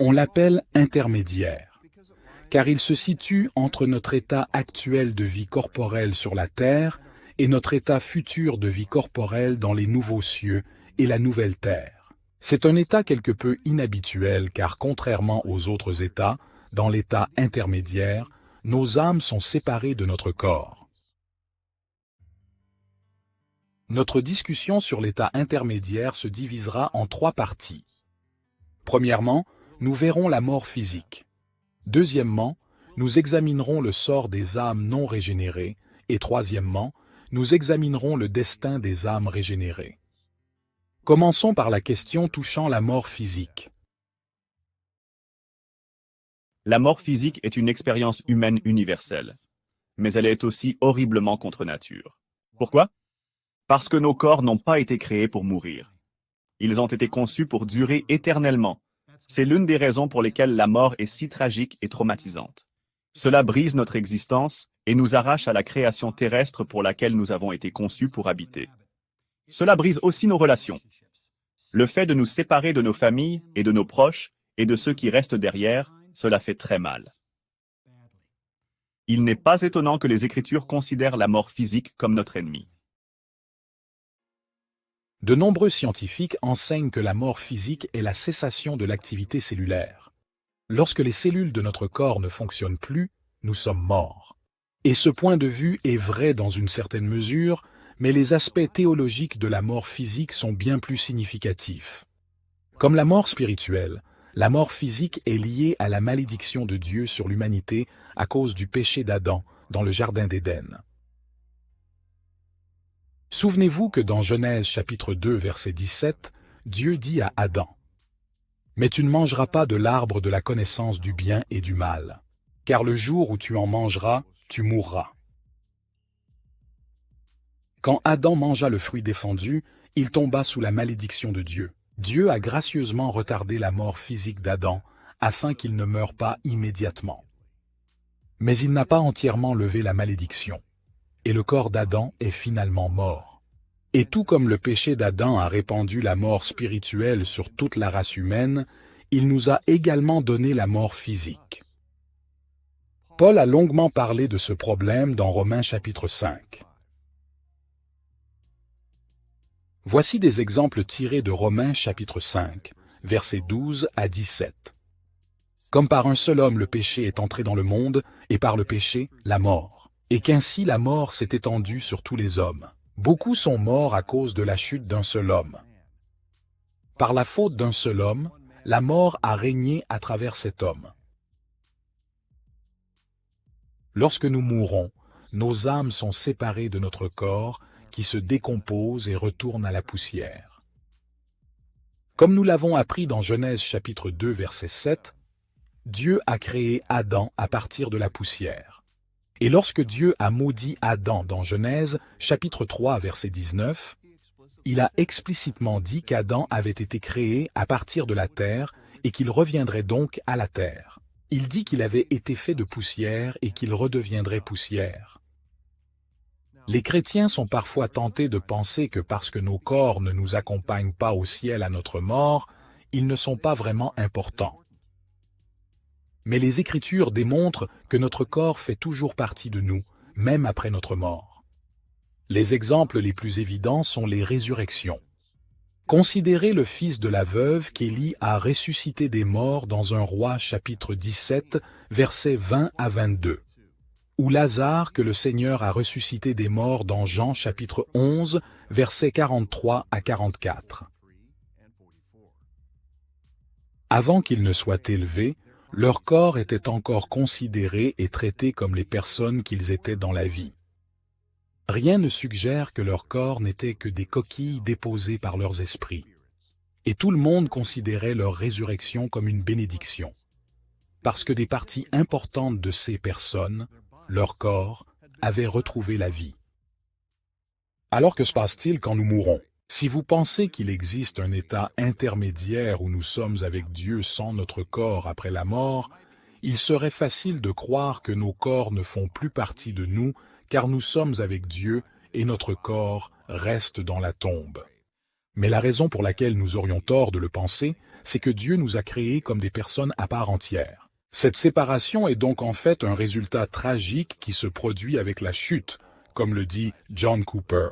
On l'appelle intermédiaire, car il se situe entre notre état actuel de vie corporelle sur la terre et notre état futur de vie corporelle dans les nouveaux cieux et la nouvelle terre. C'est un état quelque peu inhabituel car contrairement aux autres états, dans l'état intermédiaire, nos âmes sont séparées de notre corps. Notre discussion sur l'état intermédiaire se divisera en 3 parties. Premièrement, nous verrons la mort physique. Deuxièmement, nous examinerons le sort des âmes non régénérées. Et troisièmement, nous examinerons le destin des âmes régénérées. Commençons par la question touchant la mort physique. La mort physique est une expérience humaine universelle, mais elle est aussi horriblement contre nature. Pourquoi? Parce que nos corps n'ont pas été créés pour mourir. Ils ont été conçus pour durer éternellement. C'est l'une des raisons pour lesquelles la mort est si tragique et traumatisante. Cela brise notre existence et nous arrache à la création terrestre pour laquelle nous avons été conçus pour habiter. Cela brise aussi nos relations. Le fait de nous séparer de nos familles et de nos proches et de ceux qui restent derrière, cela fait très mal. Il n'est pas étonnant que les Écritures considèrent la mort physique comme notre ennemi. De nombreux scientifiques enseignent que la mort physique est la cessation de l'activité cellulaire. Lorsque les cellules de notre corps ne fonctionnent plus, nous sommes morts. Et ce point de vue est vrai dans une certaine mesure, mais les aspects théologiques de la mort physique sont bien plus significatifs. Comme la mort spirituelle, la mort physique est liée à la malédiction de Dieu sur l'humanité à cause du péché d'Adam dans le Jardin d'Éden. Souvenez-vous que dans Genèse chapitre 2 verset 17, Dieu dit à Adam, « Mais tu ne mangeras pas de l'arbre de la connaissance du bien et du mal, car le jour où tu en mangeras, tu mourras. » Quand Adam mangea le fruit défendu, il tomba sous la malédiction de Dieu. Dieu a gracieusement retardé la mort physique d'Adam afin qu'il ne meure pas immédiatement. Mais il n'a pas entièrement levé la malédiction, et le corps d'Adam est finalement mort. Et tout comme le péché d'Adam a répandu la mort spirituelle sur toute la race humaine, il nous a également donné la mort physique. Paul a longuement parlé de ce problème dans Romains chapitre 5. Voici des exemples tirés de Romains chapitre 5, versets 12 à 17. Comme par un seul homme le péché est entré dans le monde, et par le péché, la mort, et qu'ainsi la mort s'est étendue sur tous les hommes. Beaucoup sont morts à cause de la chute d'un seul homme. Par la faute d'un seul homme, la mort a régné à travers cet homme. Lorsque nous mourons, nos âmes sont séparées de notre corps, qui se décompose et retourne à la poussière. Comme nous l'avons appris dans Genèse chapitre 2 verset 7, Dieu a créé Adam à partir de la poussière. Et lorsque Dieu a maudit Adam dans Genèse chapitre 3 verset 19, il a explicitement dit qu'Adam avait été créé à partir de la terre et qu'il reviendrait donc à la terre. Il dit qu'il avait été fait de poussière et qu'il redeviendrait poussière. Les chrétiens sont parfois tentés de penser que parce que nos corps ne nous accompagnent pas au ciel à notre mort, ils ne sont pas vraiment importants. Mais les Écritures démontrent que notre corps fait toujours partie de nous, même après notre mort. Les exemples les plus évidents sont les résurrections. Considérez le fils de la veuve qu'Élie a ressuscité des morts dans 1 Roi chapitre 17, versets 20 à 22. Ou Lazare que le Seigneur a ressuscité des morts dans Jean chapitre 11, versets 43 à 44. Avant qu'ils ne soient élevés, leur corps était encore considéré et traité comme les personnes qu'ils étaient dans la vie. Rien ne suggère que leur corps n'était que des coquilles déposées par leurs esprits. Et tout le monde considérait leur résurrection comme une bénédiction. Parce que des parties importantes de ces personnes, leur corps, avaient retrouvé la vie. Alors que se passe-t-il quand nous mourons? Si vous pensez qu'il existe un état intermédiaire où nous sommes avec Dieu sans notre corps après la mort, il serait facile de croire que nos corps ne font plus partie de nous car nous sommes avec Dieu et notre corps reste dans la tombe. Mais la raison pour laquelle nous aurions tort de le penser, c'est que Dieu nous a créés comme des personnes à part entière. Cette séparation est donc en fait un résultat tragique qui se produit avec la chute, comme le dit John Cooper.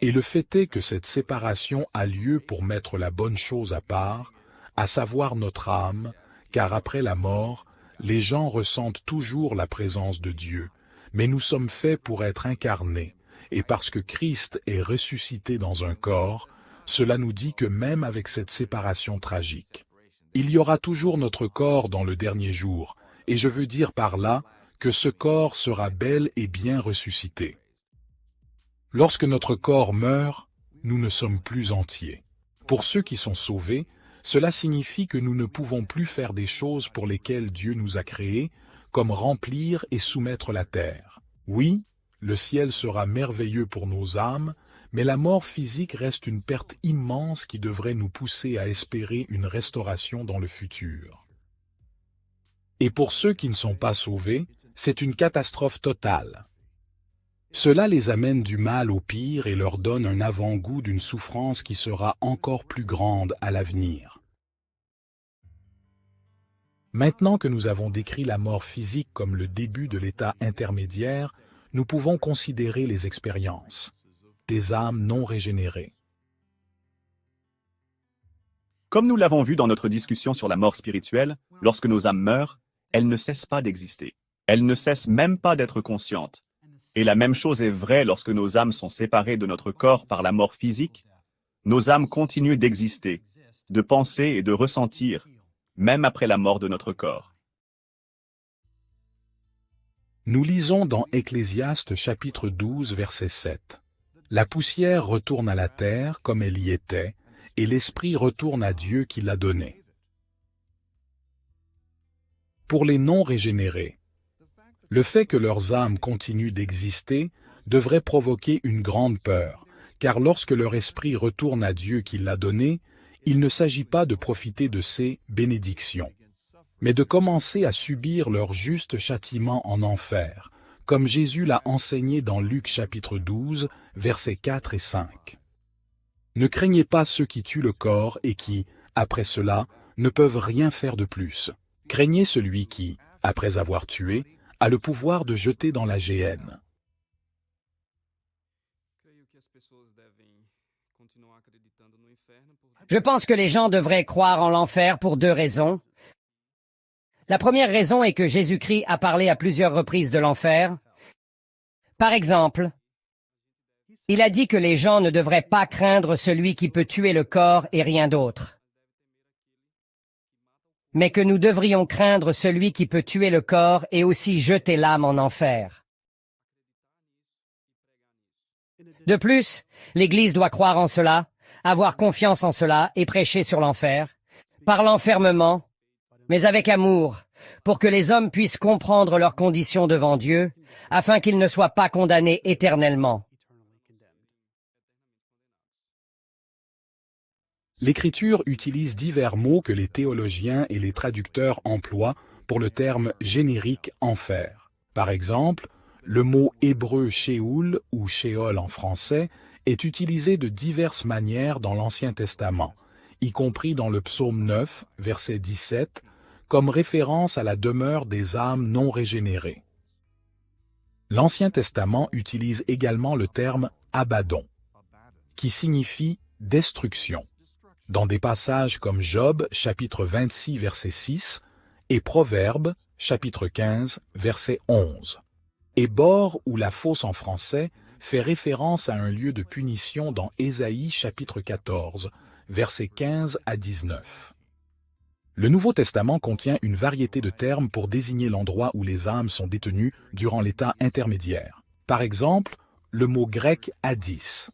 Et le fait est que cette séparation a lieu pour mettre la bonne chose à part, à savoir notre âme, car après la mort, les gens ressentent toujours la présence de Dieu, mais nous sommes faits pour être incarnés, et parce que Christ est ressuscité dans un corps, cela nous dit que même avec cette séparation tragique, il y aura toujours notre corps dans le dernier jour, et je veux dire par là que ce corps sera bel et bien ressuscité. Lorsque notre corps meurt, nous ne sommes plus entiers. Pour ceux qui sont sauvés, cela signifie que nous ne pouvons plus faire des choses pour lesquelles Dieu nous a créés, comme remplir et soumettre la terre. Oui, le ciel sera merveilleux pour nos âmes, mais la mort physique reste une perte immense qui devrait nous pousser à espérer une restauration dans le futur. Et pour ceux qui ne sont pas sauvés, c'est une catastrophe totale. Cela les amène du mal au pire et leur donne un avant-goût d'une souffrance qui sera encore plus grande à l'avenir. Maintenant que nous avons décrit la mort physique comme le début de l'état intermédiaire, nous pouvons considérer les expériences des âmes non régénérées. Comme nous l'avons vu dans notre discussion sur la mort spirituelle, lorsque nos âmes meurent, elles ne cessent pas d'exister. Elles ne cessent même pas d'être conscientes. Et la même chose est vraie lorsque nos âmes sont séparées de notre corps par la mort physique. Nos âmes continuent d'exister, de penser et de ressentir, même après la mort de notre corps. Nous lisons dans Ecclésiaste chapitre 12, verset 7. « La poussière retourne à la terre comme elle y était, et l'esprit retourne à Dieu qui l'a donné. » Pour les non-régénérés, le fait que leurs âmes continuent d'exister devrait provoquer une grande peur, car lorsque leur esprit retourne à Dieu qui l'a donné, il ne s'agit pas de profiter de ses bénédictions, mais de commencer à subir leur juste châtiment en enfer, comme Jésus l'a enseigné dans Luc chapitre 12, versets 4 et 5. Ne craignez pas ceux qui tuent le corps et qui, après cela, ne peuvent rien faire de plus. Craignez celui qui, après avoir tué, a le pouvoir de jeter dans la géhenne. Je pense que les gens devraient croire en l'enfer pour deux raisons. La première raison est que Jésus-Christ a parlé à plusieurs reprises de l'enfer. Par exemple, il a dit que les gens ne devraient pas craindre celui qui peut tuer le corps et rien d'autre, mais que nous devrions craindre celui qui peut tuer le corps et aussi jeter l'âme en enfer. De plus, l'Église doit croire en cela, avoir confiance en cela et prêcher sur l'enfer, parlant fermement, mais avec amour, pour que les hommes puissent comprendre leurs conditions devant Dieu, afin qu'ils ne soient pas condamnés éternellement. L'Écriture utilise divers mots que les théologiens et les traducteurs emploient pour le terme générique « enfer ». Par exemple, le mot hébreu « Sheol » ou « Sheol » en français est utilisé de diverses manières dans l'Ancien Testament, y compris dans le psaume 9, verset 17, comme référence à la demeure des âmes non régénérées. L'Ancien Testament utilise également le terme « Abaddon », qui signifie « destruction ». Dans des passages comme Job, chapitre 26, verset 6, et Proverbes, chapitre 15, verset 11. Et Bor, ou la fosse en français, fait référence à un lieu de punition dans Ésaïe, chapitre 14, versets 15 à 19. Le Nouveau Testament contient une variété de termes pour désigner l'endroit où les âmes sont détenues durant l'état intermédiaire. Par exemple, le mot grec « hadis »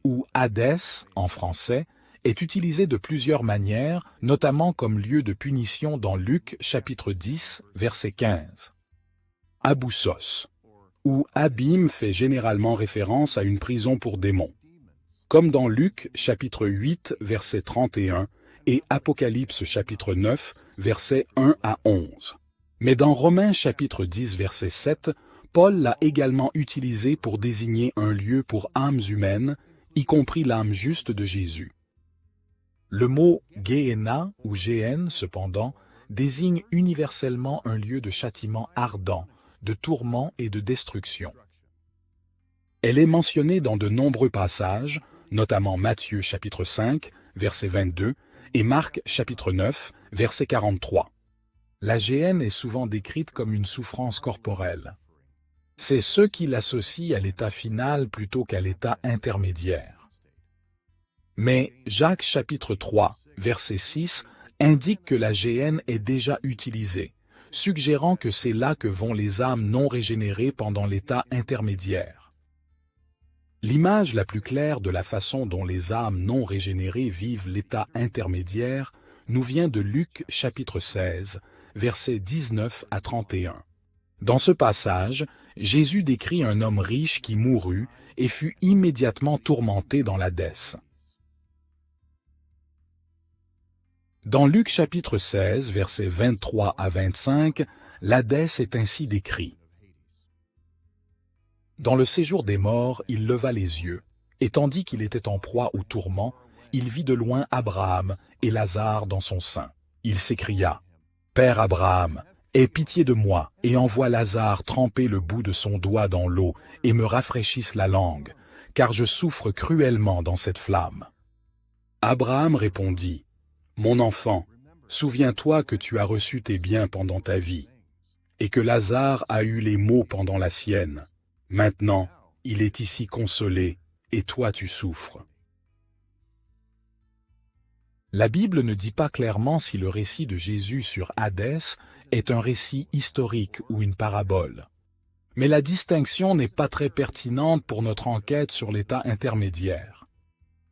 ou « Hadès » en français, est utilisé de plusieurs manières, notamment comme lieu de punition dans Luc chapitre 10, verset 15. Aboussos ou Abîme fait généralement référence à une prison pour démons, comme dans Luc chapitre 8, verset 31 et Apocalypse chapitre 9, versets 1 à 11. Mais dans Romains chapitre 10, verset 7, Paul l'a également utilisé pour désigner un lieu pour âmes humaines, y compris l'âme juste de Jésus. Le mot « Gehenna » ou « Géhenne » cependant, désigne universellement un lieu de châtiment ardent, de tourment et de destruction. Elle est mentionnée dans de nombreux passages, notamment Matthieu chapitre 5, verset 22, et Marc chapitre 9, verset 43. La géhenne est souvent décrite comme une souffrance corporelle. C'est ce qui l'associe à l'état final plutôt qu'à l'état intermédiaire. Mais Jacques chapitre 3, verset 6, indique que la géhenne est déjà utilisée, suggérant que c'est là que vont les âmes non régénérées pendant l'état intermédiaire. L'image la plus claire de la façon dont les âmes non régénérées vivent l'état intermédiaire nous vient de Luc chapitre 16, versets 19 à 31. Dans ce passage, Jésus décrit un homme riche qui mourut et fut immédiatement tourmenté dans l'Hadès. Dans Luc chapitre 16, versets 23 à 25, l'Hadès est ainsi décrit. Dans le séjour des morts, il leva les yeux, et tandis qu'il était en proie au tourment, il vit de loin Abraham et Lazare dans son sein. Il s'écria, « Père Abraham, aie pitié de moi, et envoie Lazare tremper le bout de son doigt dans l'eau, et me rafraîchisse la langue, car je souffre cruellement dans cette flamme. » Abraham répondit, « Mon enfant, souviens-toi que tu as reçu tes biens pendant ta vie, et que Lazare a eu les maux pendant la sienne. Maintenant, il est ici consolé, et toi tu souffres. » La Bible ne dit pas clairement si le récit de Jésus sur Hadès est un récit historique ou une parabole. Mais la distinction n'est pas très pertinente pour notre enquête sur l'état intermédiaire.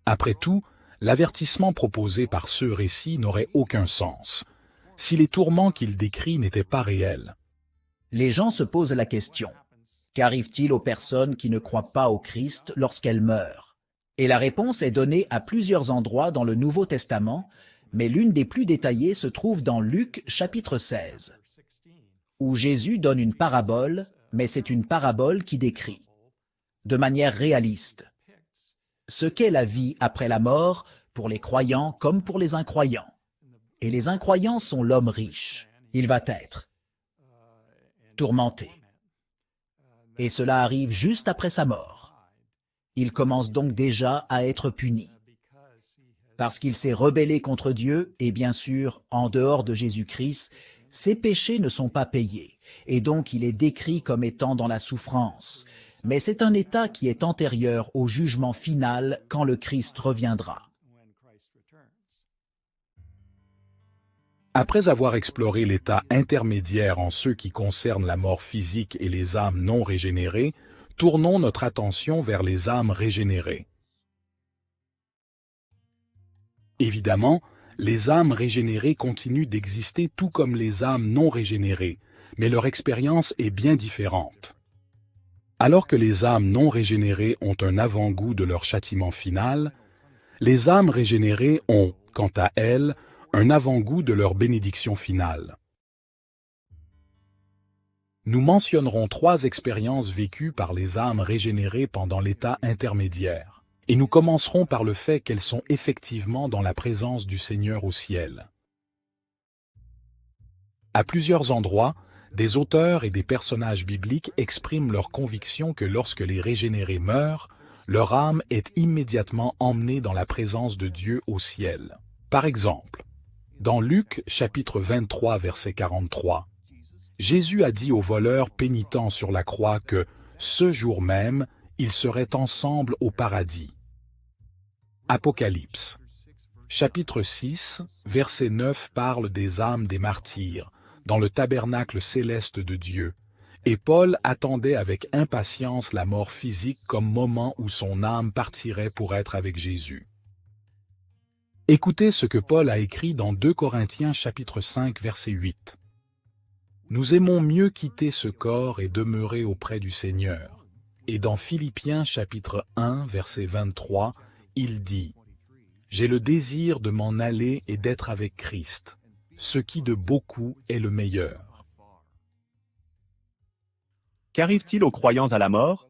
Après tout, l'avertissement proposé par ce récit n'aurait aucun sens, si les tourments qu'il décrit n'étaient pas réels. Les gens se posent la question, qu'arrive-t-il aux personnes qui ne croient pas au Christ lorsqu'elles meurent? Et la réponse est donnée à plusieurs endroits dans le Nouveau Testament, mais l'une des plus détaillées se trouve dans Luc chapitre 16, où Jésus donne une parabole, mais c'est une parabole qui décrit, de manière réaliste, ce qu'est la vie après la mort pour les croyants comme pour les incroyants. Et les incroyants sont l'homme riche. Il va être tourmenté. Et cela arrive juste après sa mort. Il commence donc déjà à être puni. Parce qu'il s'est rebellé contre Dieu, et bien sûr, en dehors de Jésus-Christ, ses péchés ne sont pas payés, et donc il est décrit comme étant dans la souffrance. Mais c'est un état qui est antérieur au jugement final quand le Christ reviendra. Après avoir exploré l'état intermédiaire en ce qui concerne la mort physique et les âmes non régénérées, tournons notre attention vers les âmes régénérées. Évidemment, les âmes régénérées continuent d'exister tout comme les âmes non régénérées, mais leur expérience est bien différente. Alors que les âmes non régénérées ont un avant-goût de leur châtiment final, les âmes régénérées ont, quant à elles, un avant-goût de leur bénédiction finale. Nous mentionnerons 3 expériences vécues par les âmes régénérées pendant l'état intermédiaire, et nous commencerons par le fait qu'elles sont effectivement dans la présence du Seigneur au ciel. À plusieurs endroits, des auteurs et des personnages bibliques expriment leur conviction que lorsque les régénérés meurent, leur âme est immédiatement emmenée dans la présence de Dieu au ciel. Par exemple, dans Luc chapitre 23 verset 43, Jésus a dit aux voleurs pénitents sur la croix que, ce jour même, ils seraient ensemble au paradis. Apocalypse, chapitre 6, verset 9 parle des âmes des martyrs, dans le tabernacle céleste de Dieu, et Paul attendait avec impatience la mort physique comme moment où son âme partirait pour être avec Jésus. Écoutez ce que Paul a écrit dans 2 Corinthiens chapitre 5, verset 8. Nous aimons mieux quitter ce corps et demeurer auprès du Seigneur. Et dans Philippiens chapitre 1, verset 23, il dit « J'ai le désir de m'en aller et d'être avec Christ, ce qui de beaucoup est le meilleur. » Qu'arrive-t-il aux croyants à la mort?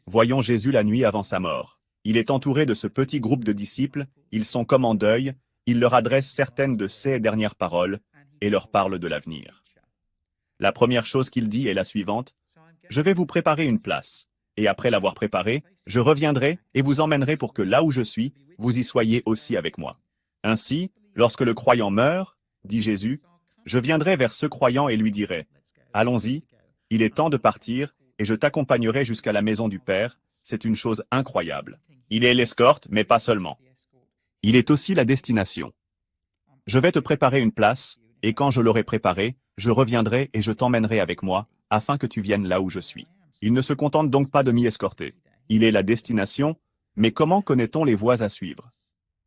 Voyons Jésus la nuit avant sa mort. Il est entouré de ce petit groupe de disciples, ils sont comme en deuil, il leur adresse certaines de ses dernières paroles et leur parle de l'avenir. La première chose qu'il dit est la suivante, « Je vais vous préparer une place, et après l'avoir préparée, je reviendrai et vous emmènerai pour que là où je suis, vous y soyez aussi avec moi. Ainsi, lorsque le croyant meurt, dit Jésus, Je viendrai vers ce croyant et lui dirai, « Allons-y, il est temps de partir, et je t'accompagnerai jusqu'à la maison du Père. C'est une chose incroyable. Il est l'escorte, mais pas seulement. Il est aussi la destination. Je vais te préparer une place, et quand je l'aurai préparée, je reviendrai et je t'emmènerai avec moi, afin que tu viennes là où je suis. » Il ne se contente donc pas de m'y escorter. Il est la destination, mais comment connaît-on les voies à suivre?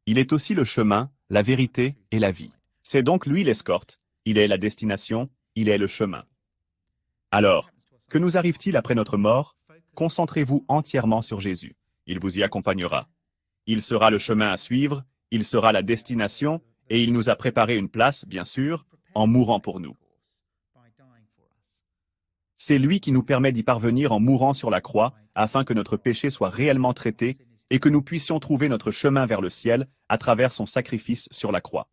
Il est aussi le chemin, la vérité et la vie. C'est donc lui l'escorte, il est la destination, il est le chemin. Alors, que nous arrive-t-il après notre mort? Concentrez-vous entièrement sur Jésus. Il vous y accompagnera. Il sera le chemin à suivre, il sera la destination, et il nous a préparé une place, bien sûr, en mourant pour nous. C'est lui qui nous permet d'y parvenir en mourant sur la croix, afin que notre péché soit réellement traité et que nous puissions trouver notre chemin vers le ciel à travers son sacrifice sur la croix.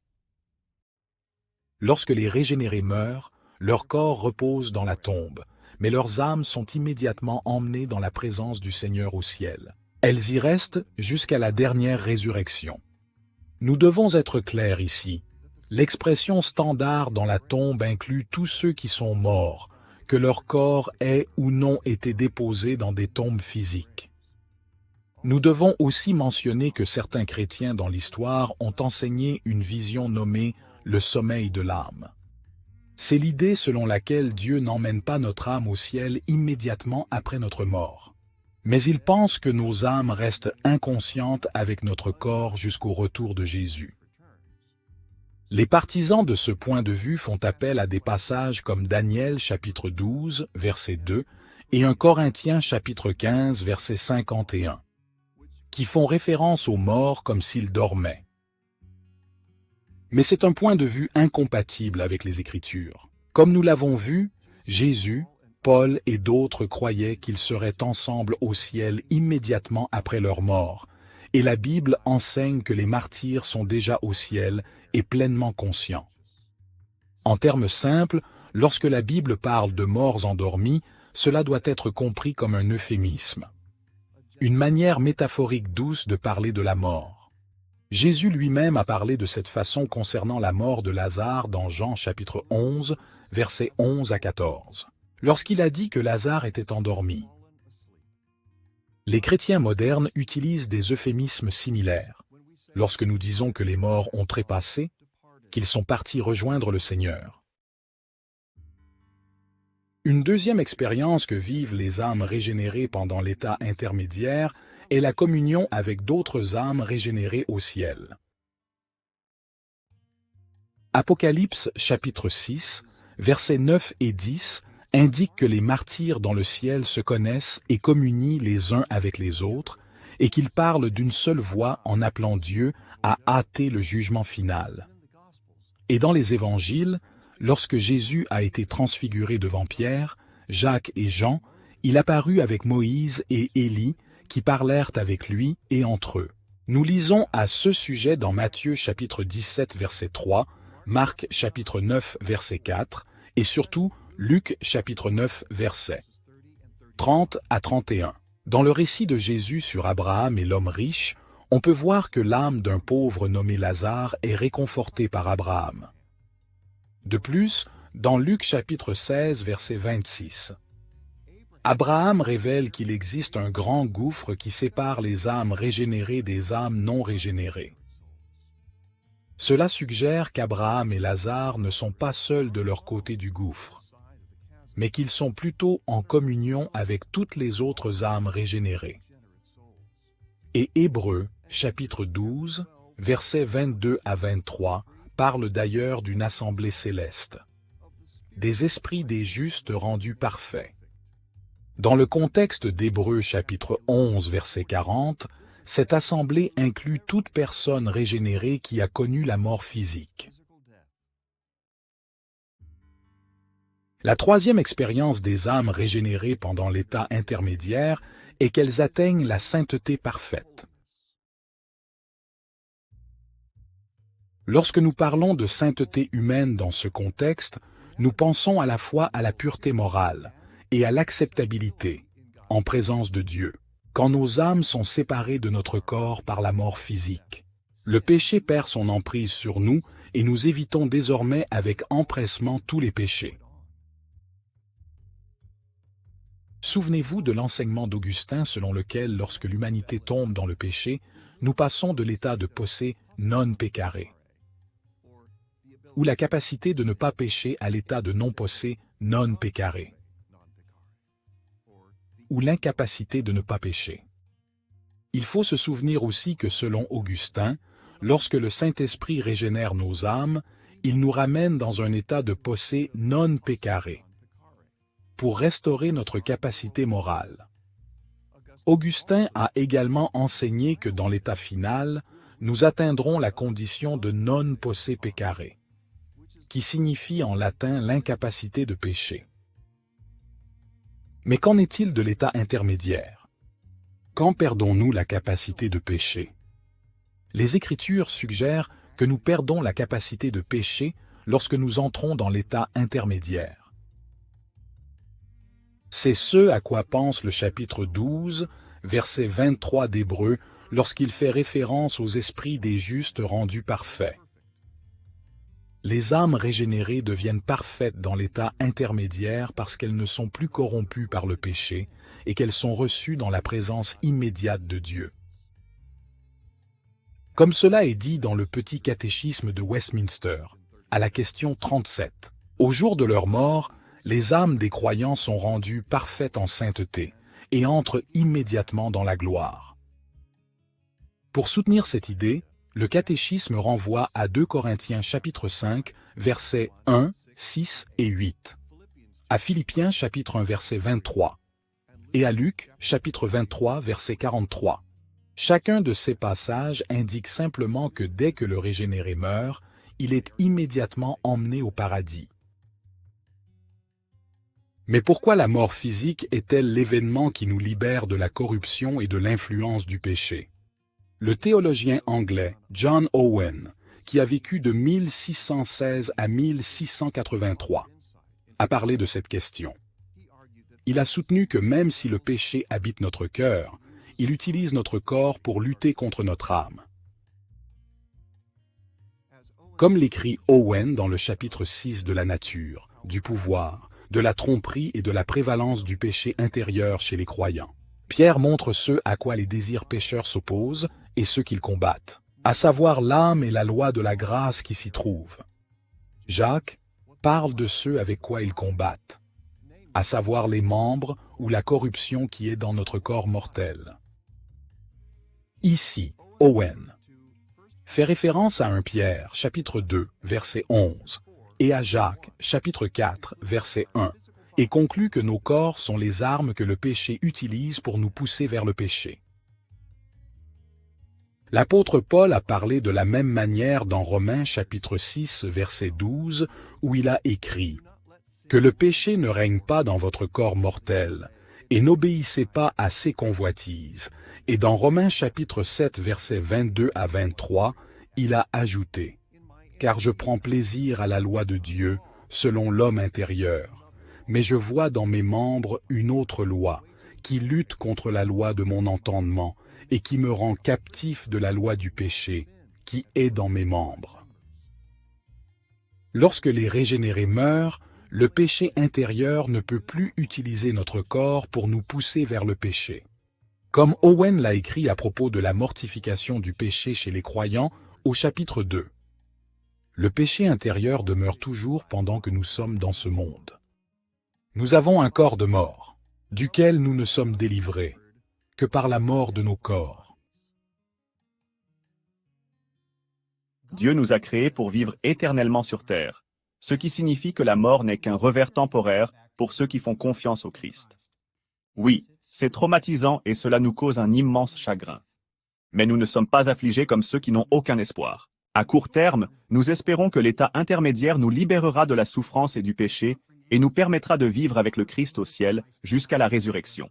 Lorsque les régénérés meurent, leur corps repose dans la tombe, mais leurs âmes sont immédiatement emmenées dans la présence du Seigneur au ciel. Elles y restent jusqu'à la dernière résurrection. Nous devons être clairs ici. L'expression standard dans la tombe inclut tous ceux qui sont morts, que leur corps ait ou non été déposé dans des tombes physiques. Nous devons aussi mentionner que certains chrétiens dans l'histoire ont enseigné une vision nommée le sommeil de l'âme. C'est l'idée selon laquelle Dieu n'emmène pas notre âme au ciel immédiatement après notre mort. Mais il pense que nos âmes restent inconscientes avec notre corps jusqu'au retour de Jésus. Les partisans de ce point de vue font appel à des passages comme Daniel chapitre 12, verset 2, et 1 Corinthiens chapitre 15, verset 51, qui font référence aux morts comme s'ils dormaient. Mais c'est un point de vue incompatible avec les Écritures. Comme nous l'avons vu, Jésus, Paul et d'autres croyaient qu'ils seraient ensemble au ciel immédiatement après leur mort, et la Bible enseigne que les martyrs sont déjà au ciel et pleinement conscients. En termes simples, lorsque la Bible parle de morts endormis, cela doit être compris comme un euphémisme, une manière métaphorique douce de parler de la mort. Jésus lui-même a parlé de cette façon concernant la mort de Lazare dans Jean chapitre 11, versets 11 à 14, lorsqu'il a dit que Lazare était endormi. Les chrétiens modernes utilisent des euphémismes similaires, lorsque nous disons que les morts ont trépassé, qu'ils sont partis rejoindre le Seigneur. Une deuxième expérience que vivent les âmes régénérées pendant l'état intermédiaire est la communion avec d'autres âmes régénérées au ciel. Apocalypse chapitre 6, versets 9 et 10 indique que les martyrs dans le ciel se connaissent et communient les uns avec les autres, et qu'ils parlent d'une seule voix en appelant Dieu à hâter le jugement final. Et dans les évangiles, lorsque Jésus a été transfiguré devant Pierre, Jacques et Jean, il apparut avec Moïse et Élie, qui parlèrent avec lui et entre eux. Nous lisons à ce sujet dans Matthieu chapitre 17 verset 3, Marc chapitre 9 verset 4 et surtout Luc chapitre 9 verset 30 à 31. Dans le récit de Jésus sur Abraham et l'homme riche, on peut voir que l'âme d'un pauvre nommé Lazare est réconfortée par Abraham. De plus, dans Luc chapitre 16 verset 26, Abraham révèle qu'il existe un grand gouffre qui sépare les âmes régénérées des âmes non régénérées. Cela suggère qu'Abraham et Lazare ne sont pas seuls de leur côté du gouffre, mais qu'ils sont plutôt en communion avec toutes les autres âmes régénérées. Et Hébreux, chapitre 12, versets 22 à 23, parle d'ailleurs d'une assemblée céleste, des esprits des justes rendus parfaits. Dans le contexte d'Hébreux chapitre 11, verset 40, cette assemblée inclut toute personne régénérée qui a connu la mort physique. La troisième expérience des âmes régénérées pendant l'état intermédiaire est qu'elles atteignent la sainteté parfaite. Lorsque nous parlons de sainteté humaine dans ce contexte, nous pensons à la fois à la pureté morale et à l'acceptabilité, en présence de Dieu, quand nos âmes sont séparées de notre corps par la mort physique. Le péché perd son emprise sur nous et nous évitons désormais avec empressement tous les péchés. Souvenez-vous de l'enseignement d'Augustin selon lequel, lorsque l'humanité tombe dans le péché, nous passons de l'état de posse non peccare, ou la capacité de ne pas pécher à l'état de non posse non peccare, ou l'incapacité de ne pas pécher. Il faut se souvenir aussi que selon Augustin, lorsque le Saint-Esprit régénère nos âmes, il nous ramène dans un état de posse non peccare, pour restaurer notre capacité morale. Augustin a également enseigné que dans l'état final, nous atteindrons la condition de non posse peccare, qui signifie en latin l'incapacité de pécher. Mais qu'en est-il de l'état intermédiaire? Quand perdons-nous la capacité de pécher? Les Écritures suggèrent que nous perdons la capacité de pécher lorsque nous entrons dans l'état intermédiaire. C'est ce à quoi pense le chapitre 12, verset 23 d'Hébreux, lorsqu'il fait référence aux esprits des justes rendus parfaits. Les âmes régénérées deviennent parfaites dans l'état intermédiaire parce qu'elles ne sont plus corrompues par le péché et qu'elles sont reçues dans la présence immédiate de Dieu. Comme cela est dit dans le petit catéchisme de Westminster, à la question 37, au jour de leur mort, les âmes des croyants sont rendues parfaites en sainteté et entrent immédiatement dans la gloire. Pour soutenir cette idée, le catéchisme renvoie à 2 Corinthiens chapitre 5, versets 1, 6 et 8, à Philippiens chapitre 1 verset 23, et à Luc chapitre 23 verset 43. Chacun de ces passages indique simplement que dès que le régénéré meurt, il est immédiatement emmené au paradis. Mais pourquoi la mort physique est-elle l'événement qui nous libère de la corruption et de l'influence du péché? Le théologien anglais John Owen, qui a vécu de 1616 à 1683, a parlé de cette question. Il a soutenu que même si le péché habite notre cœur, il utilise notre corps pour lutter contre notre âme. Comme l'écrit Owen dans le chapitre 6 de la nature, du pouvoir, de la tromperie et de la prévalence du péché intérieur chez les croyants, Pierre montre ce à quoi les désirs pécheurs s'opposent et ceux qu'ils combattent, à savoir l'âme et la loi de la grâce qui s'y trouvent. Jacques parle de ceux avec quoi ils combattent, à savoir les membres ou la corruption qui est dans notre corps mortel. Ici, Owen fait référence à 1 Pierre, chapitre 2, verset 11, et à Jacques, chapitre 4, verset 1, et conclut que nos corps sont les armes que le péché utilise pour nous pousser vers le péché. L'apôtre Paul a parlé de la même manière dans Romains chapitre 6, verset 12, où il a écrit « Que le péché ne règne pas dans votre corps mortel, et n'obéissez pas à ses convoitises. » Et dans Romains chapitre 7, versets 22 à 23, il a ajouté « Car je prends plaisir à la loi de Dieu, selon l'homme intérieur, mais je vois dans mes membres une autre loi, qui lutte contre la loi de mon entendement, et qui me rend captif de la loi du péché, qui est dans mes membres. » Lorsque les régénérés meurent, le péché intérieur ne peut plus utiliser notre corps pour nous pousser vers le péché. Comme Owen l'a écrit à propos de la mortification du péché chez les croyants au chapitre 2. Le péché intérieur demeure toujours pendant que nous sommes dans ce monde. Nous avons un corps de mort, duquel nous ne sommes délivrés que par la mort de nos corps. Dieu nous a créés pour vivre éternellement sur terre, ce qui signifie que la mort n'est qu'un revers temporaire pour ceux qui font confiance au Christ. Oui, c'est traumatisant et cela nous cause un immense chagrin. Mais nous ne sommes pas affligés comme ceux qui n'ont aucun espoir. À court terme, nous espérons que l'état intermédiaire nous libérera de la souffrance et du péché et nous permettra de vivre avec le Christ au ciel jusqu'à la résurrection.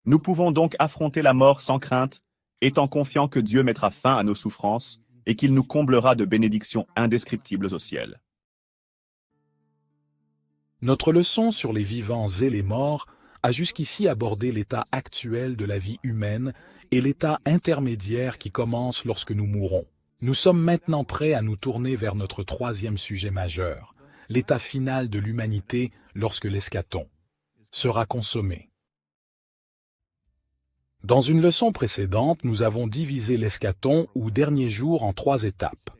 Nous pouvons donc affronter la mort sans crainte, étant confiants que Dieu mettra fin à nos souffrances et qu'il nous comblera de bénédictions indescriptibles au ciel. Notre leçon sur les vivants et les morts a jusqu'ici abordé l'état actuel de la vie humaine et l'état intermédiaire qui commence lorsque nous mourrons. Nous sommes maintenant prêts à nous tourner vers notre troisième sujet majeur, l'état final de l'humanité lorsque l'eschaton sera consommé. Dans une leçon précédente, nous avons divisé l'eschaton ou dernier jour en 3 étapes.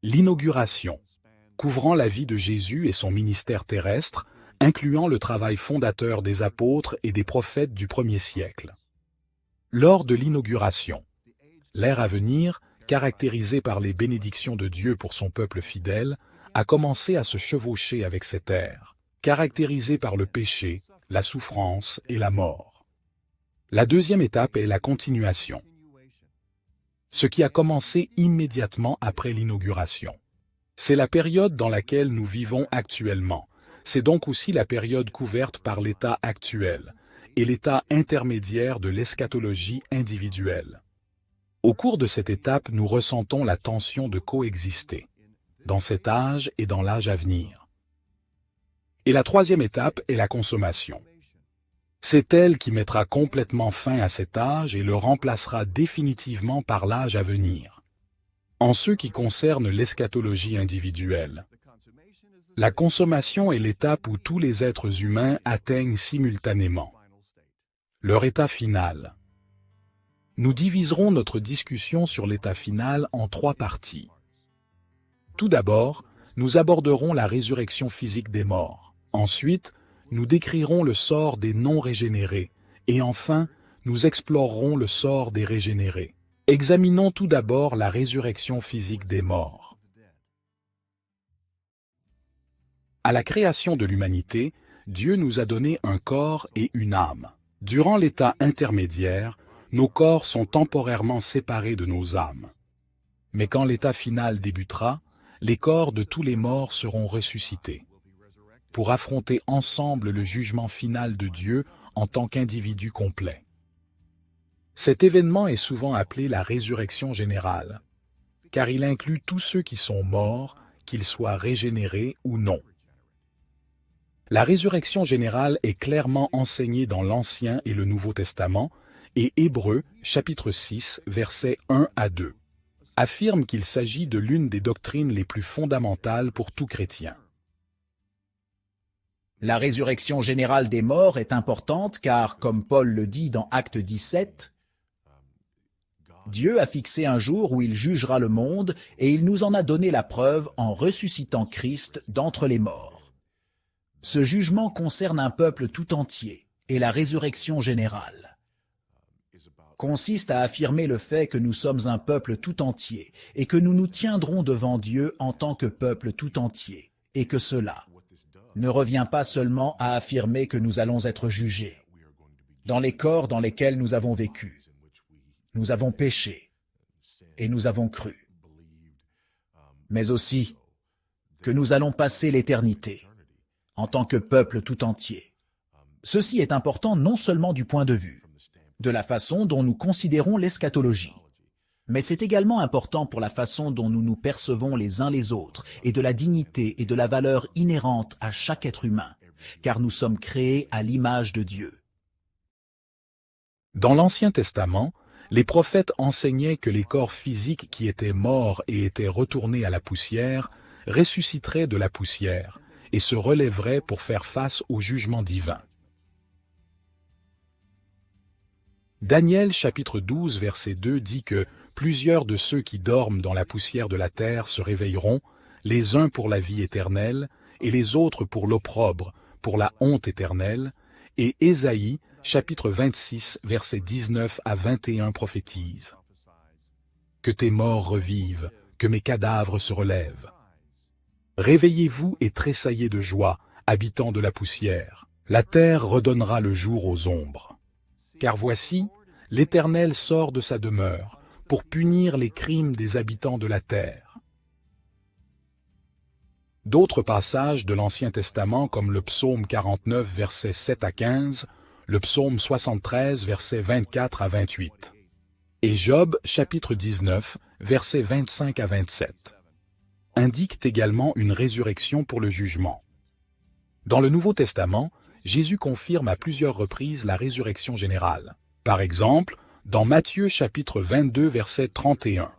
L'inauguration, couvrant la vie de Jésus et son ministère terrestre, incluant le travail fondateur des apôtres et des prophètes du 1er siècle. Lors de l'inauguration, l'ère à venir, caractérisée par les bénédictions de Dieu pour son peuple fidèle, a commencé à se chevaucher avec cette ère, caractérisée par le péché, la souffrance et la mort. La deuxième étape est la continuation, ce qui a commencé immédiatement après l'inauguration. C'est la période dans laquelle nous vivons actuellement. C'est donc aussi la période couverte par l'état actuel et l'état intermédiaire de l'eschatologie individuelle. Au cours de cette étape, nous ressentons la tension de coexister, dans cet âge et dans l'âge à venir. Et la troisième étape est la consommation. C'est elle qui mettra complètement fin à cet âge et le remplacera définitivement par l'âge à venir. En ce qui concerne l'eschatologie individuelle, la consommation est l'étape où tous les êtres humains atteignent simultanément leur état final. Nous diviserons notre discussion sur l'état final en 3 parties. Tout d'abord, nous aborderons la résurrection physique des morts. Ensuite, nous décrirons le sort des non-régénérés. Et enfin, nous explorerons le sort des régénérés. Examinons tout d'abord la résurrection physique des morts. À la création de l'humanité, Dieu nous a donné un corps et une âme. Durant l'état intermédiaire, nos corps sont temporairement séparés de nos âmes. Mais quand l'état final débutera, les corps de tous les morts seront ressuscités, pour affronter ensemble le jugement final de Dieu en tant qu'individu complet. Cet événement est souvent appelé la résurrection générale, car il inclut tous ceux qui sont morts, qu'ils soient régénérés ou non. La résurrection générale est clairement enseignée dans l'Ancien et le Nouveau Testament, et Hébreux, chapitre 6, versets 1 à 2, affirme qu'il s'agit de l'une des doctrines les plus fondamentales pour tout chrétien. La résurrection générale des morts est importante car, comme Paul le dit dans Acte 17, Dieu a fixé un jour où il jugera le monde et il nous en a donné la preuve en ressuscitant Christ d'entre les morts. Ce jugement concerne un peuple tout entier et la résurrection générale consiste à affirmer le fait que nous sommes un peuple tout entier et que nous nous tiendrons devant Dieu en tant que peuple tout entier et que cela ne revient pas seulement à affirmer que nous allons être jugés dans les corps dans lesquels nous avons vécu. Nous avons péché et nous avons cru, mais aussi que nous allons passer l'éternité en tant que peuple tout entier. Ceci est important non seulement du point de vue de la façon dont nous considérons l'eschatologie, mais c'est également important pour la façon dont nous nous percevons les uns les autres et de la dignité et de la valeur inhérente à chaque être humain, car nous sommes créés à l'image de Dieu. Dans l'Ancien Testament, les prophètes enseignaient que les corps physiques qui étaient morts et étaient retournés à la poussière ressusciteraient de la poussière et se relèveraient pour faire face au jugement divin. Daniel chapitre 12 verset 2 dit que plusieurs de ceux qui dorment dans la poussière de la terre se réveilleront, les uns pour la vie éternelle et les autres pour l'opprobre, pour la honte éternelle, et Ésaïe chapitre 26 verset 19 à 21 prophétise. Que tes morts revivent, que mes cadavres se relèvent. Réveillez-vous et tressaillez de joie, habitants de la poussière. La terre redonnera le jour aux ombres. Car voici, l'Éternel sort de sa demeure pour punir les crimes des habitants de la terre. D'autres passages de l'Ancien Testament comme le psaume 49 versets 7 à 15, le psaume 73 versets 24 à 28 et Job chapitre 19 versets 25 à 27 indiquent également une résurrection pour le jugement. Dans le Nouveau Testament, Jésus confirme à plusieurs reprises la résurrection générale. Par exemple, dans Matthieu chapitre 22 verset 31.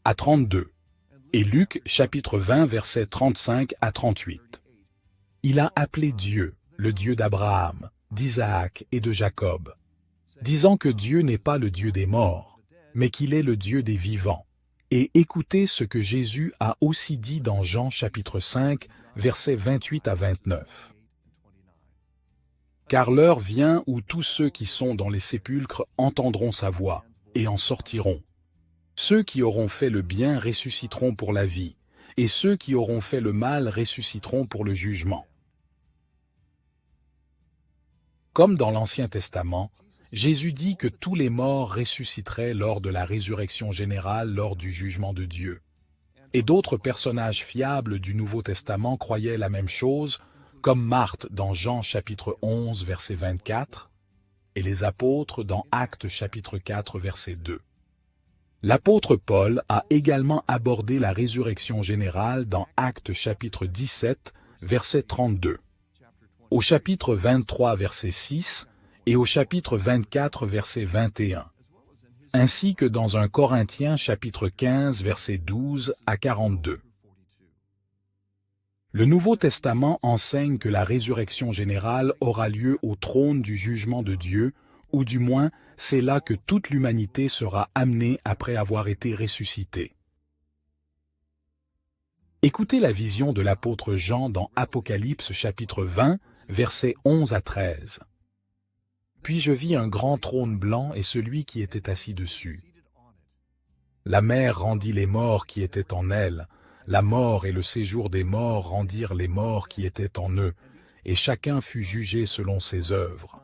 à 32, et Luc chapitre 20 versets 35 à 38. Il a appelé Dieu, le Dieu d'Abraham, d'Isaac et de Jacob, disant que Dieu n'est pas le Dieu des morts, mais qu'il est le Dieu des vivants. Et écoutez ce que Jésus a aussi dit dans Jean chapitre 5, versets 28 à 29. Car l'heure vient où tous ceux qui sont dans les sépulcres entendront sa voix, et en sortiront. Ceux qui auront fait le bien ressusciteront pour la vie, et ceux qui auront fait le mal ressusciteront pour le jugement. Comme dans l'Ancien Testament, Jésus dit que tous les morts ressusciteraient lors de la résurrection générale lors du jugement de Dieu. Et d'autres personnages fiables du Nouveau Testament croyaient la même chose, comme Marthe dans Jean chapitre 11 verset 24, et les apôtres dans Actes chapitre 4 verset 2. L'apôtre Paul a également abordé la résurrection générale dans Actes chapitre 17 verset 32, au chapitre 23 verset 6 et au chapitre 24 verset 21, ainsi que dans 1 Corinthiens chapitre 15 verset 12 à 42. Le Nouveau Testament enseigne que la résurrection générale aura lieu au trône du jugement de Dieu, ou du moins, c'est là que toute l'humanité sera amenée après avoir été ressuscitée. Écoutez la vision de l'apôtre Jean dans Apocalypse chapitre 20, versets 11 à 13. Puis je vis un grand trône blanc et celui qui était assis dessus. La mer rendit les morts qui étaient en elle, la mort et le séjour des morts rendirent les morts qui étaient en eux, et chacun fut jugé selon ses œuvres.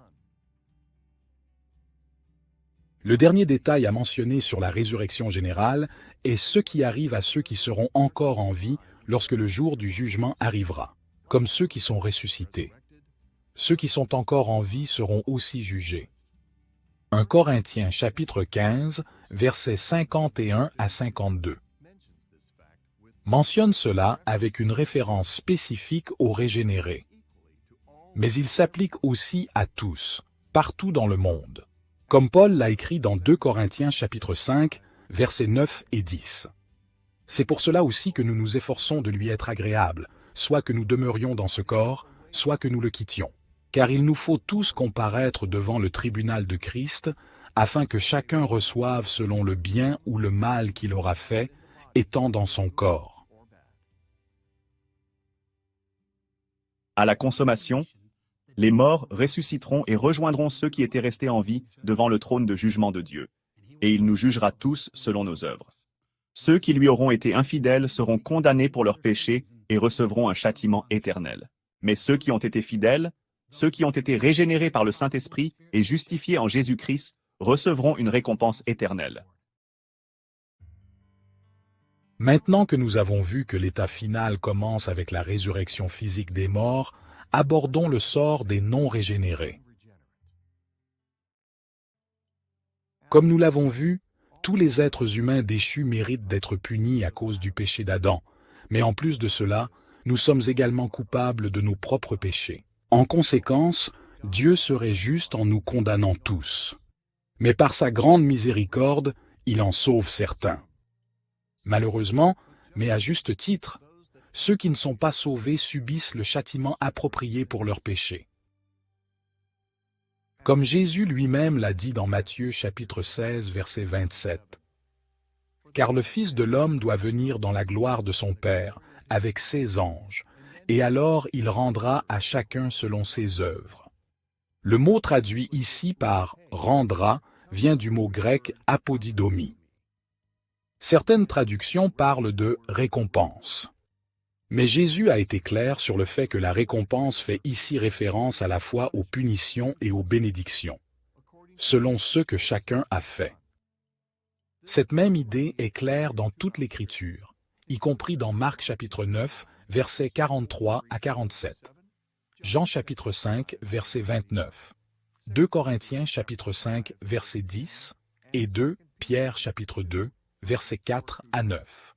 Le dernier détail à mentionner sur la résurrection générale est ce qui arrive à ceux qui seront encore en vie lorsque le jour du jugement arrivera, comme ceux qui sont ressuscités. Ceux qui sont encore en vie seront aussi jugés. 1 Corinthiens chapitre 15, versets 51 à 52. Mentionne cela avec une référence spécifique aux régénérés. Mais il s'applique aussi à tous, partout dans le monde, comme Paul l'a écrit dans 2 Corinthiens chapitre 5, versets 9 et 10. C'est pour cela aussi que nous nous efforçons de lui être agréables, soit que nous demeurions dans ce corps, soit que nous le quittions. Car il nous faut tous comparaître devant le tribunal de Christ, afin que chacun reçoive selon le bien ou le mal qu'il aura fait, étant dans son corps. À la consommation, les morts ressusciteront et rejoindront ceux qui étaient restés en vie devant le trône de jugement de Dieu, et il nous jugera tous selon nos œuvres. Ceux qui lui auront été infidèles seront condamnés pour leurs péchés et recevront un châtiment éternel. Mais ceux qui ont été fidèles, ceux qui ont été régénérés par le Saint-Esprit et justifiés en Jésus-Christ, recevront une récompense éternelle. Maintenant que nous avons vu que l'état final commence avec la résurrection physique des morts, abordons le sort des non-régénérés. Comme nous l'avons vu, tous les êtres humains déchus méritent d'être punis à cause du péché d'Adam, mais en plus de cela, nous sommes également coupables de nos propres péchés. En conséquence, Dieu serait juste en nous condamnant tous. Mais par sa grande miséricorde, il en sauve certains. Malheureusement, mais à juste titre, ceux qui ne sont pas sauvés subissent le châtiment approprié pour leurs péchés. Comme Jésus lui-même l'a dit dans Matthieu chapitre 16, verset 27. « Car le Fils de l'homme doit venir dans la gloire de son Père, avec ses anges, et alors il rendra à chacun selon ses œuvres. » Le mot traduit ici par « rendra » vient du mot grec « apodidomie ». Certaines traductions parlent de « récompense ». Mais Jésus a été clair sur le fait que la récompense fait ici référence à la fois aux punitions et aux bénédictions, selon ce que chacun a fait. Cette même idée est claire dans toute l'Écriture, y compris dans Marc chapitre 9, versets 43 à 47, Jean chapitre 5, verset 29, 2 Corinthiens chapitre 5, verset 10, et 2 Pierre chapitre 2, versets 4 à 9.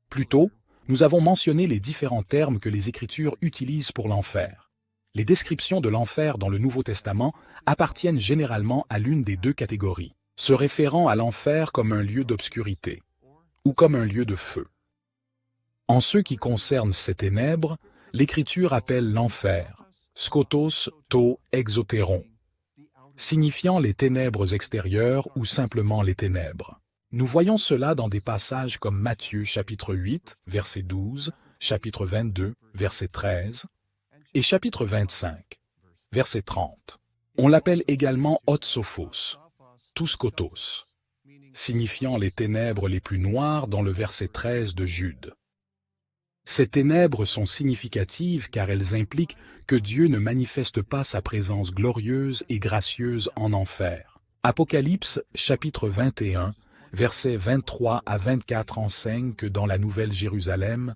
Plus tôt, nous avons mentionné les différents termes que les Écritures utilisent pour l'enfer. Les descriptions de l'enfer dans le Nouveau Testament appartiennent généralement à l'une des deux catégories. se référant à l'enfer comme un lieu d'obscurité, ou comme un lieu de feu. En ce qui concerne ces ténèbres, l'Écriture appelle l'enfer, skotos to exotéron, signifiant les ténèbres extérieures ou simplement les ténèbres. Nous voyons cela dans des passages comme Matthieu chapitre 8, verset 12, chapitre 22, verset 13, et chapitre 25, verset 30. On l'appelle également Otsophos, Touskotos, signifiant les ténèbres les plus noires dans le verset 13 de Jude. Ces ténèbres sont significatives car elles impliquent que Dieu ne manifeste pas sa présence glorieuse et gracieuse en enfer. Apocalypse chapitre 21, versets 23 à 24 enseigne que dans la Nouvelle Jérusalem,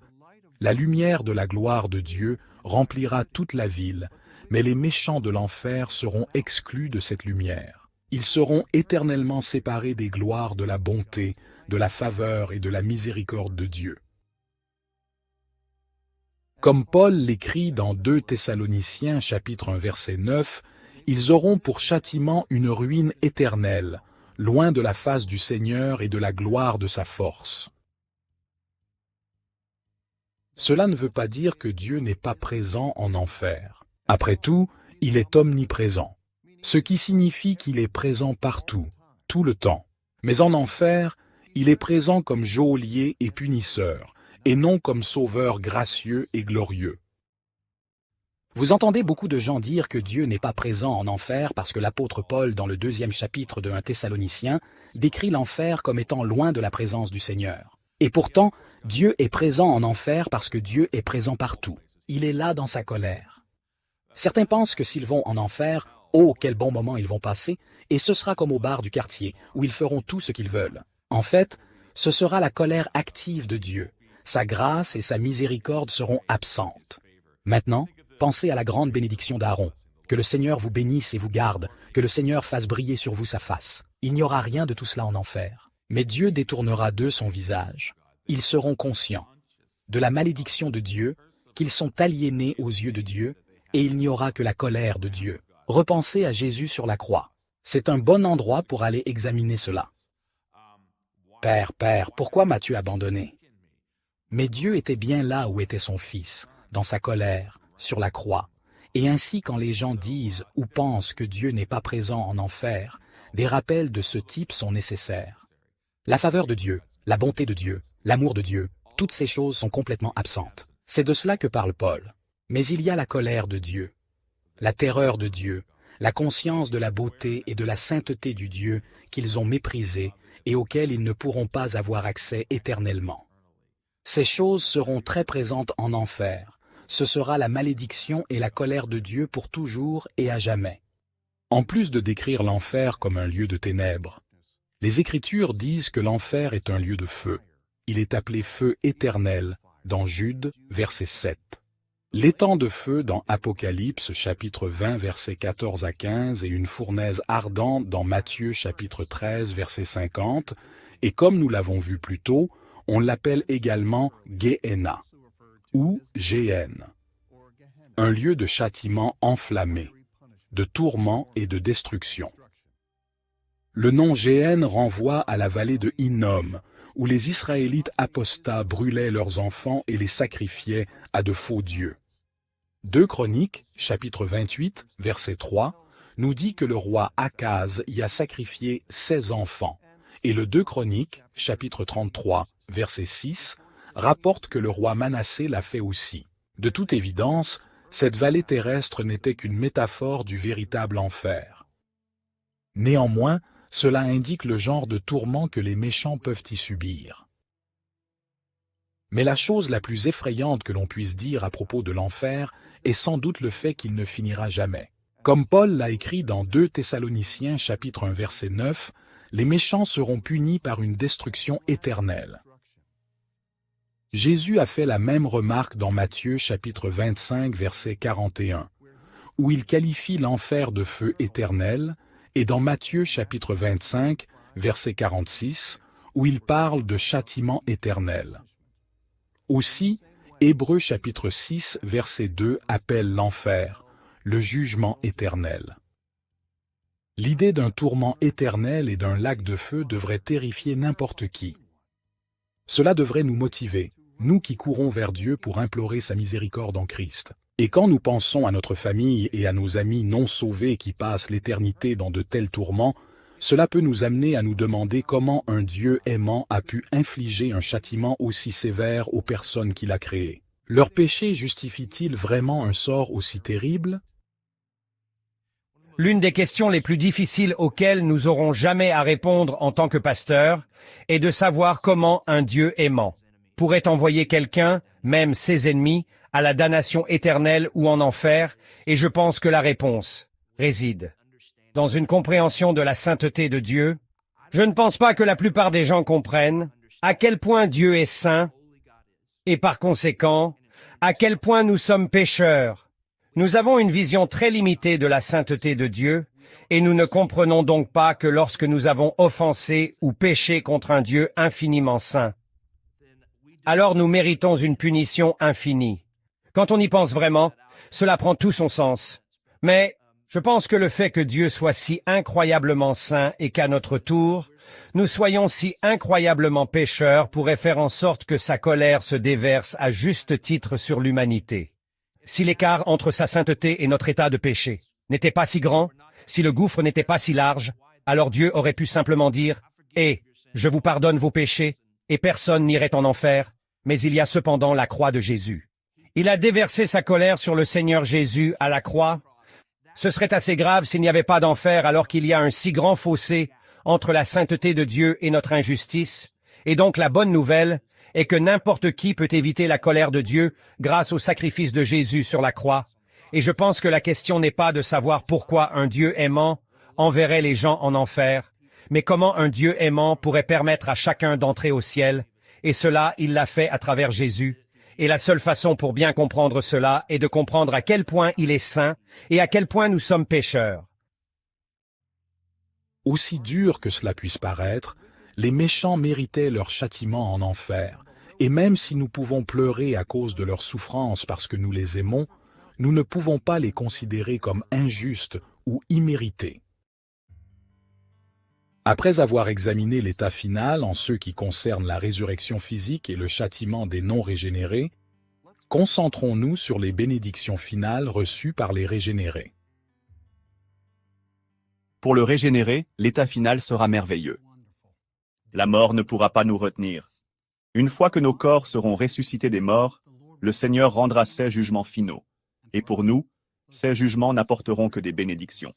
la lumière de la gloire de Dieu remplira toute la ville, mais les méchants de l'enfer seront exclus de cette lumière. Ils seront éternellement séparés des gloires de la bonté, de la faveur et de la miséricorde de Dieu. Comme Paul l'écrit dans 2 Thessaloniciens chapitre 1 verset 9, ils auront pour châtiment une ruine éternelle, loin de la face du Seigneur et de la gloire de sa force. Cela ne veut pas dire que Dieu n'est pas présent en enfer. Après tout, il est omniprésent, ce qui signifie qu'il est présent partout, tout le temps. Mais en enfer, il est présent comme geôlier et punisseur, et non comme sauveur gracieux et glorieux. Vous entendez beaucoup de gens dire que Dieu n'est pas présent en enfer parce que l'apôtre Paul, dans le 2e chapitre de 1 Thessaloniciens, décrit l'enfer comme étant loin de la présence du Seigneur. Et pourtant, Dieu est présent en enfer parce que Dieu est présent partout. Il est là dans sa colère. Certains pensent que s'ils vont en enfer, oh, quel bon moment ils vont passer, et ce sera comme au bar du quartier, où ils feront tout ce qu'ils veulent. En fait, ce sera la colère active de Dieu. Sa grâce et sa miséricorde seront absentes. Maintenant, pensez à la grande bénédiction d'Aaron. Que le Seigneur vous bénisse et vous garde, que le Seigneur fasse briller sur vous sa face. Il n'y aura rien de tout cela en enfer. Mais Dieu détournera d'eux son visage. Ils seront conscients de la malédiction de Dieu, qu'ils sont aliénés aux yeux de Dieu, et il n'y aura que la colère de Dieu. Repensez à Jésus sur la croix. C'est un bon endroit pour aller examiner cela. Père, Père, pourquoi m'as-tu abandonné? Mais Dieu était bien là où était son Fils, dans sa colère, sur la croix. Et ainsi quand les gens disent ou pensent que Dieu n'est pas présent en enfer, des rappels de ce type sont nécessaires. La faveur de Dieu, la bonté de Dieu, l'amour de Dieu, toutes ces choses sont complètement absentes. C'est de cela que parle Paul. Mais il y a la colère de Dieu, la terreur de Dieu, la conscience de la beauté et de la sainteté du Dieu qu'ils ont méprisé et auquel ils ne pourront pas avoir accès éternellement. Ces choses seront très présentes en enfer. Ce sera la malédiction et la colère de Dieu pour toujours et à jamais. En plus de décrire l'enfer comme un lieu de ténèbres, les Écritures disent que l'enfer est un lieu de feu. Il est appelé feu éternel dans Jude, verset 7. L'étang de feu dans Apocalypse, chapitre 20, versets 14 à 15, et une fournaise ardente dans Matthieu, chapitre 13, verset 50, et comme nous l'avons vu plus tôt, on l'appelle également Gehenna, ou Géhenne, un lieu de châtiment enflammé, de tourment et de destruction. Le nom Géhenne renvoie à la vallée de Hinnom, où les Israélites apostats brûlaient leurs enfants et les sacrifiaient à de faux dieux. 2 Chroniques, chapitre 28, verset 3, nous dit que le roi Akaz y a sacrifié 16 enfants, et le 2 Chroniques, chapitre 33, verset 6, rapporte que le roi Manassé l'a fait aussi. De toute évidence, cette vallée terrestre n'était qu'une métaphore du véritable enfer. Néanmoins, cela indique le genre de tourment que les méchants peuvent y subir. Mais la chose la plus effrayante que l'on puisse dire à propos de l'enfer est sans doute le fait qu'il ne finira jamais. Comme Paul l'a écrit dans 2 Thessaloniciens chapitre 1 verset 9, les méchants seront punis par une destruction éternelle. Jésus a fait la même remarque dans Matthieu chapitre 25 verset 41, où il qualifie l'enfer de feu éternel, et dans Matthieu chapitre 25 verset 46, où il parle de châtiment éternel. Aussi, Hébreux chapitre 6 verset 2 appelle l'enfer le jugement éternel. L'idée d'un tourment éternel et d'un lac de feu devrait terrifier n'importe qui. Cela devrait nous motiver, nous qui courons vers Dieu pour implorer sa miséricorde en Christ. Et quand nous pensons à notre famille et à nos amis non sauvés qui passent l'éternité dans de tels tourments, cela peut nous amener à nous demander comment un Dieu aimant a pu infliger un châtiment aussi sévère aux personnes qu'il a créées. Leur péché justifie-t-il vraiment un sort aussi terrible? L'une des questions les plus difficiles auxquelles nous aurons jamais à répondre en tant que pasteurs est de savoir comment un Dieu aimant pourrait envoyer quelqu'un, même ses ennemis, à la damnation éternelle ou en enfer, et je pense que la réponse réside dans une compréhension de la sainteté de Dieu. Je ne pense pas que la plupart des gens comprennent à quel point Dieu est saint, et par conséquent, à quel point nous sommes pécheurs. Nous avons une vision très limitée de la sainteté de Dieu, et nous ne comprenons donc pas que lorsque nous avons offensé ou péché contre un Dieu infiniment saint, alors nous méritons une punition infinie. Quand on y pense vraiment, cela prend tout son sens. Mais je pense que le fait que Dieu soit si incroyablement saint et qu'à notre tour, nous soyons si incroyablement pécheurs pourrait faire en sorte que sa colère se déverse à juste titre sur l'humanité. Si l'écart entre sa sainteté et notre état de péché n'était pas si grand, si le gouffre n'était pas si large, alors Dieu aurait pu simplement dire « Eh, je vous pardonne vos péchés » et personne n'irait en enfer, mais il y a cependant la croix de Jésus. Il a déversé sa colère sur le Seigneur Jésus à la croix. Ce serait assez grave s'il n'y avait pas d'enfer alors qu'il y a un si grand fossé entre la sainteté de Dieu et notre injustice. Et donc la bonne nouvelle est que n'importe qui peut éviter la colère de Dieu grâce au sacrifice de Jésus sur la croix. Et je pense que la question n'est pas de savoir pourquoi un Dieu aimant enverrait les gens en enfer, mais comment un Dieu aimant pourrait permettre à chacun d'entrer au ciel. Et cela, il l'a fait à travers Jésus. Et la seule façon pour bien comprendre cela est de comprendre à quel point il est saint et à quel point nous sommes pécheurs. Aussi dur que cela puisse paraître, les méchants méritaient leur châtiment en enfer, et même si nous pouvons pleurer à cause de leur souffrance parce que nous les aimons, nous ne pouvons pas les considérer comme injustes ou immérités. Après avoir examiné l'état final en ce qui concerne la résurrection physique et le châtiment des non-régénérés, concentrons-nous sur les bénédictions finales reçues par les régénérés. Pour le régénéré, l'état final sera merveilleux. La mort ne pourra pas nous retenir. Une fois que nos corps seront ressuscités des morts, le Seigneur rendra ses jugements finaux. Et pour nous, ces jugements n'apporteront que des bénédictions.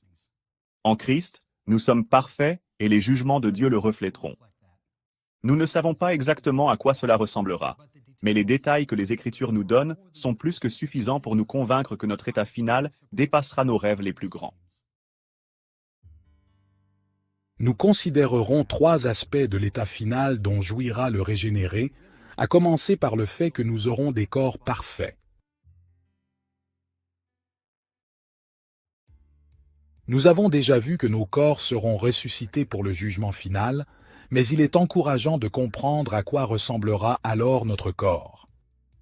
En Christ, nous sommes parfaits et les jugements de Dieu le reflèteront. Nous ne savons pas exactement à quoi cela ressemblera, mais les détails que les Écritures nous donnent sont plus que suffisants pour nous convaincre que notre état final dépassera nos rêves les plus grands. Nous considérerons 3 aspects de l'état final dont jouira le régénéré, à commencer par le fait que nous aurons des corps parfaits. Nous avons déjà vu que nos corps seront ressuscités pour le jugement final, mais il est encourageant de comprendre à quoi ressemblera alors notre corps.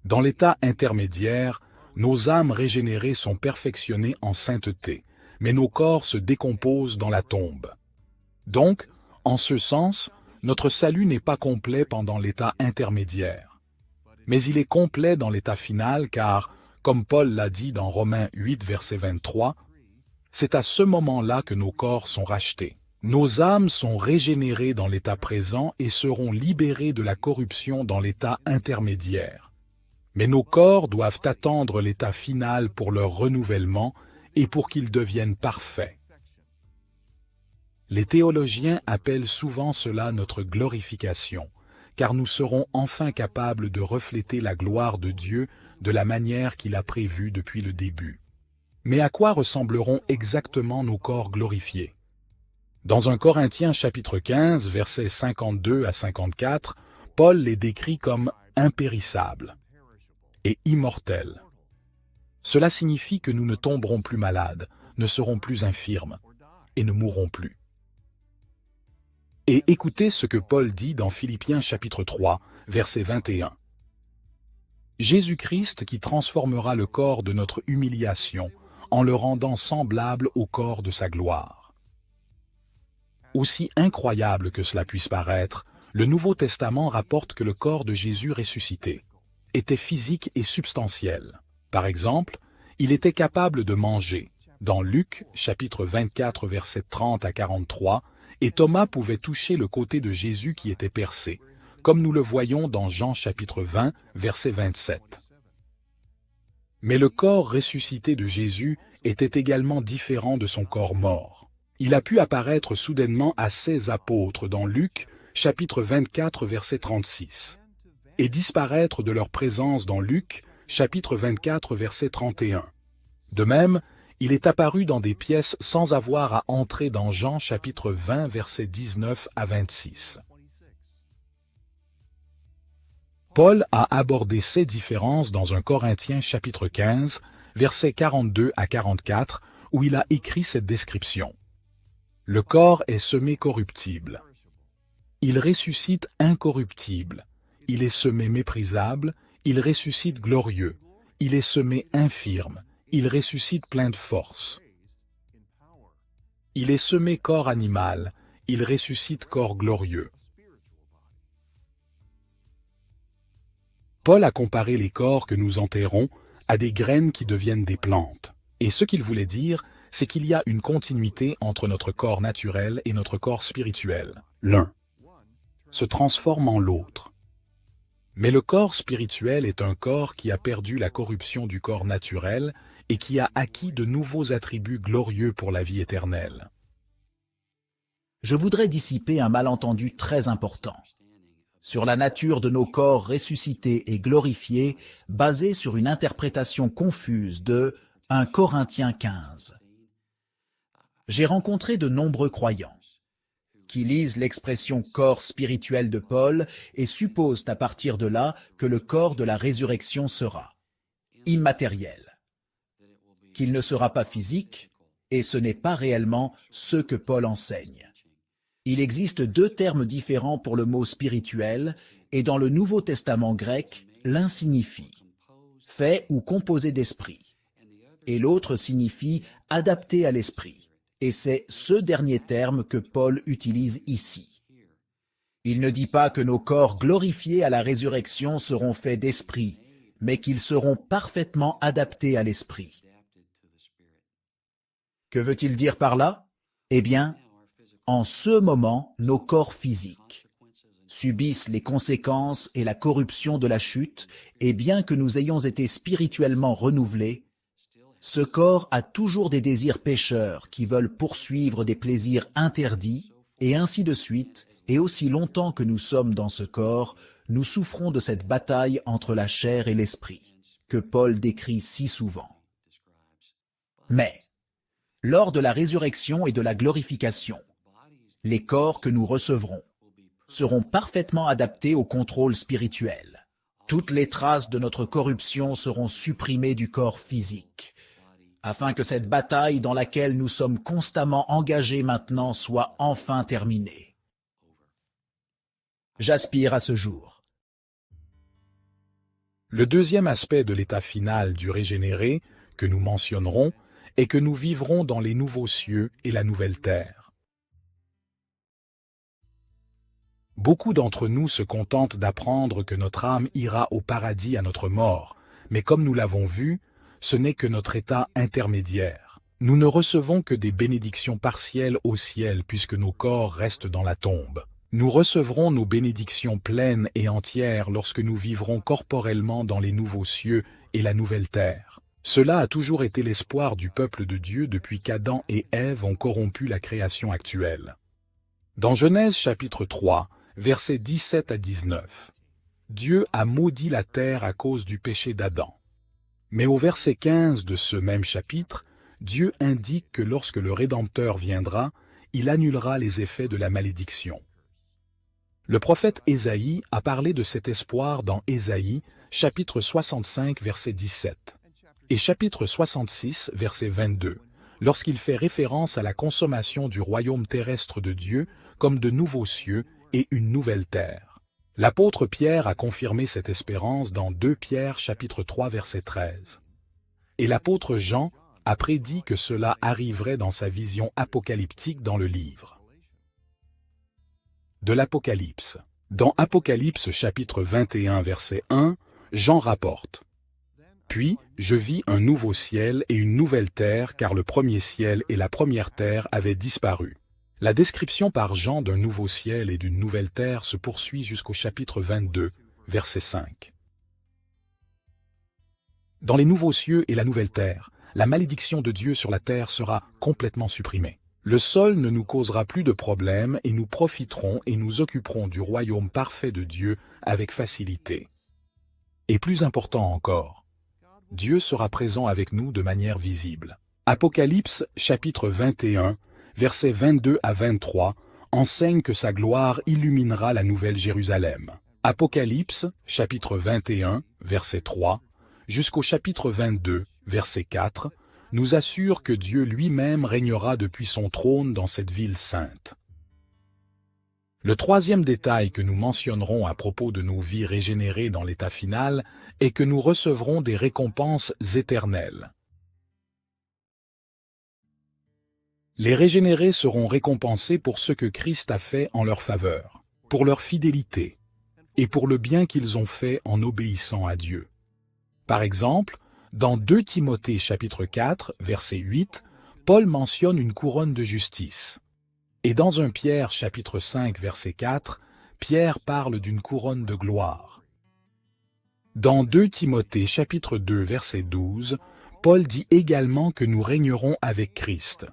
Dans l'état intermédiaire, nos âmes régénérées sont perfectionnées en sainteté, mais nos corps se décomposent dans la tombe. Donc, en ce sens, notre salut n'est pas complet pendant l'état intermédiaire. Mais il est complet dans l'état final car, comme Paul l'a dit dans Romains 8, verset 23, c'est à ce moment-là que nos corps sont rachetés. Nos âmes sont régénérées dans l'état présent et seront libérées de la corruption dans l'état intermédiaire. Mais nos corps doivent attendre l'état final pour leur renouvellement et pour qu'ils deviennent parfaits. Les théologiens appellent souvent cela notre glorification, car nous serons enfin capables de refléter la gloire de Dieu de la manière qu'il a prévue depuis le début. Mais à quoi ressembleront exactement nos corps glorifiés? Dans 1 Corinthiens chapitre 15, versets 52 à 54, Paul les décrit comme impérissables et immortels. Cela signifie que nous ne tomberons plus malades, ne serons plus infirmes et ne mourrons plus. Et écoutez ce que Paul dit dans Philippiens chapitre 3, verset 21. Jésus-Christ qui transformera le corps de notre humiliation en le rendant semblable au corps de sa gloire. Aussi incroyable que cela puisse paraître, le Nouveau Testament rapporte que le corps de Jésus ressuscité était physique et substantiel. Par exemple, il était capable de manger, dans Luc, chapitre 24, versets 30 à 43, et Thomas pouvait toucher le côté de Jésus qui était percé, comme nous le voyons dans Jean chapitre 20, verset 27. Mais le corps ressuscité de Jésus était également différent de son corps mort. Il a pu apparaître soudainement à 16 apôtres dans Luc, chapitre 24, verset 36, et disparaître de leur présence dans Luc, chapitre 24, verset 31. De même, il est apparu dans des pièces sans avoir à entrer dans Jean, chapitre 20, verset 19 à 26. Paul a abordé ces différences dans 1 Corinthiens chapitre 15, versets 42 à 44, où il a écrit cette description. Le corps est semé corruptible. Il ressuscite incorruptible. Il est semé méprisable. Il ressuscite glorieux. Il est semé infirme. Il ressuscite plein de force. Il est semé corps animal. Il ressuscite corps glorieux. Paul a comparé les corps que nous enterrons à des graines qui deviennent des plantes. Et ce qu'il voulait dire, c'est qu'il y a une continuité entre notre corps naturel et notre corps spirituel. L'un se transforme en l'autre. Mais le corps spirituel est un corps qui a perdu la corruption du corps naturel et qui a acquis de nouveaux attributs glorieux pour la vie éternelle. Je voudrais dissiper un malentendu très important sur la nature de nos corps ressuscités et glorifiés, basé sur une interprétation confuse de 1 Corinthiens 15. J'ai rencontré de nombreux croyants qui lisent l'expression corps spirituel de Paul et supposent à partir de là que le corps de la résurrection sera immatériel, qu'il ne sera pas physique, et ce n'est pas réellement ce que Paul enseigne. Il existe deux termes différents pour le mot spirituel, et dans le Nouveau Testament grec, l'un signifie « fait ou composé d'esprit », et l'autre signifie « adapté à l'esprit », et c'est ce dernier terme que Paul utilise ici. Il ne dit pas que nos corps glorifiés à la résurrection seront faits d'esprit, mais qu'ils seront parfaitement adaptés à l'esprit. Que veut-il dire par là? Eh bien, en ce moment, nos corps physiques subissent les conséquences et la corruption de la chute, et bien que nous ayons été spirituellement renouvelés, ce corps a toujours des désirs pécheurs qui veulent poursuivre des plaisirs interdits, et ainsi de suite, et aussi longtemps que nous sommes dans ce corps, nous souffrons de cette bataille entre la chair et l'esprit, que Paul décrit si souvent. Mais, lors de la résurrection et de la glorification, les corps que nous recevrons seront parfaitement adaptés au contrôle spirituel. Toutes les traces de notre corruption seront supprimées du corps physique, afin que cette bataille dans laquelle nous sommes constamment engagés maintenant soit enfin terminée. J'aspire à ce jour. Le deuxième aspect de l'état final du régénéré, que nous mentionnerons, est que nous vivrons dans les nouveaux cieux et la nouvelle terre. Beaucoup d'entre nous se contentent d'apprendre que notre âme ira au paradis à notre mort, mais comme nous l'avons vu, ce n'est que notre état intermédiaire. Nous ne recevons que des bénédictions partielles au ciel puisque nos corps restent dans la tombe. Nous recevrons nos bénédictions pleines et entières lorsque nous vivrons corporellement dans les nouveaux cieux et la nouvelle terre. Cela a toujours été l'espoir du peuple de Dieu depuis qu'Adam et Ève ont corrompu la création actuelle. Dans Genèse chapitre 3, versets 17 à 19, Dieu a maudit la terre à cause du péché d'Adam. Mais au verset 15 de ce même chapitre, Dieu indique que lorsque le Rédempteur viendra, il annulera les effets de la malédiction. Le prophète Ésaïe a parlé de cet espoir dans Ésaïe, chapitre 65, verset 17, et chapitre 66, verset 22, lorsqu'il fait référence à la consommation du royaume terrestre de Dieu comme de nouveaux cieux et une nouvelle terre. L'apôtre Pierre a confirmé cette espérance dans 2 Pierre chapitre 3 verset 13. Et l'apôtre Jean a prédit que cela arriverait dans sa vision apocalyptique dans le livre. de l'Apocalypse. Dans Apocalypse chapitre 21 verset 1, Jean rapporte « Puis je vis un nouveau ciel et une nouvelle terre, car le premier ciel et la première terre avaient disparu. » La description par Jean d'un nouveau ciel et d'une nouvelle terre se poursuit jusqu'au chapitre 22, verset 5. Dans les nouveaux cieux et la nouvelle terre, la malédiction de Dieu sur la terre sera complètement supprimée. Le sol ne nous causera plus de problèmes et nous profiterons et nous occuperons du royaume parfait de Dieu avec facilité. Et plus important encore, Dieu sera présent avec nous de manière visible. Apocalypse chapitre 21, versets 22 à 23, enseigne que sa gloire illuminera la nouvelle Jérusalem. Apocalypse chapitre 21, verset 3, jusqu'au chapitre 22, verset 4, nous assure que Dieu lui-même régnera depuis son trône dans cette ville sainte. Le troisième détail que nous mentionnerons à propos de nos vies régénérées dans l'état final est que nous recevrons des récompenses éternelles. Les régénérés seront récompensés pour ce que Christ a fait en leur faveur, pour leur fidélité, et pour le bien qu'ils ont fait en obéissant à Dieu. Par exemple, dans 2 Timothée chapitre 4, verset 8, Paul mentionne une couronne de justice. Et dans 1 Pierre chapitre 5, verset 4, Pierre parle d'une couronne de gloire. Dans 2 Timothée chapitre 2, verset 12, Paul dit également que nous régnerons avec Christ.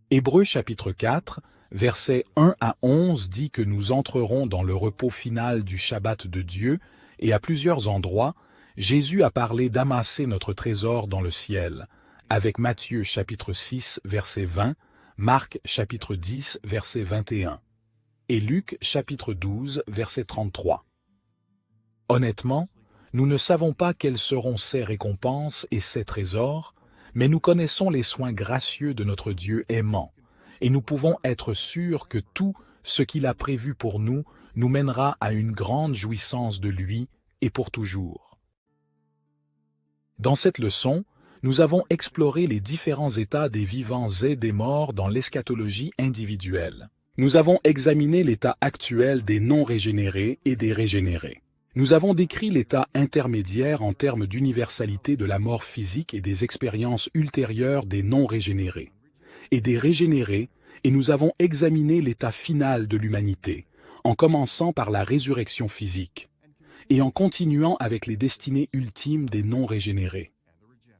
Hébreux chapitre 4, versets 1 à 11 dit que nous entrerons dans le repos final du Shabbat de Dieu, et à plusieurs endroits, Jésus a parlé d'amasser notre trésor dans le ciel, avec Matthieu chapitre 6, verset 20, Marc chapitre 10, verset 21, et Luc chapitre 12, verset 33. Honnêtement, nous ne savons pas quelles seront ces récompenses et ces trésors, mais nous connaissons les soins gracieux de notre Dieu aimant, et nous pouvons être sûrs que tout ce qu'il a prévu pour nous nous mènera à une grande jouissance de lui et pour toujours. Dans cette leçon, nous avons exploré les différents états des vivants et des morts dans l'eschatologie individuelle. Nous avons examiné l'état actuel des non-régénérés et des régénérés. Nous avons décrit l'état intermédiaire en termes d'universalité de la mort physique et des expériences ultérieures des non-régénérés et des régénérés, et nous avons examiné l'état final de l'humanité, en commençant par la résurrection physique, et en continuant avec les destinées ultimes des non-régénérés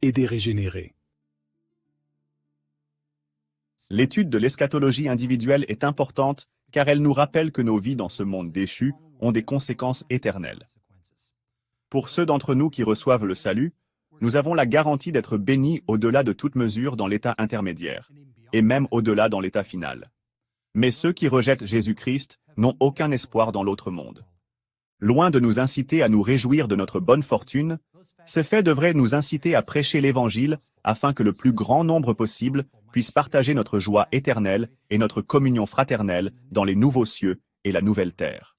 et des régénérés. L'étude de l'eschatologie individuelle est importante car elle nous rappelle que nos vies dans ce monde déchu ont des conséquences éternelles. Pour ceux d'entre nous qui reçoivent le salut, nous avons la garantie d'être bénis au-delà de toute mesure dans l'état intermédiaire, et même au-delà dans l'état final. Mais ceux qui rejettent Jésus-Christ n'ont aucun espoir dans l'autre monde. Loin de nous inciter à nous réjouir de notre bonne fortune, ces faits devraient nous inciter à prêcher l'Évangile afin que le plus grand nombre possible puisse partager notre joie éternelle et notre communion fraternelle dans les nouveaux cieux et la nouvelle terre.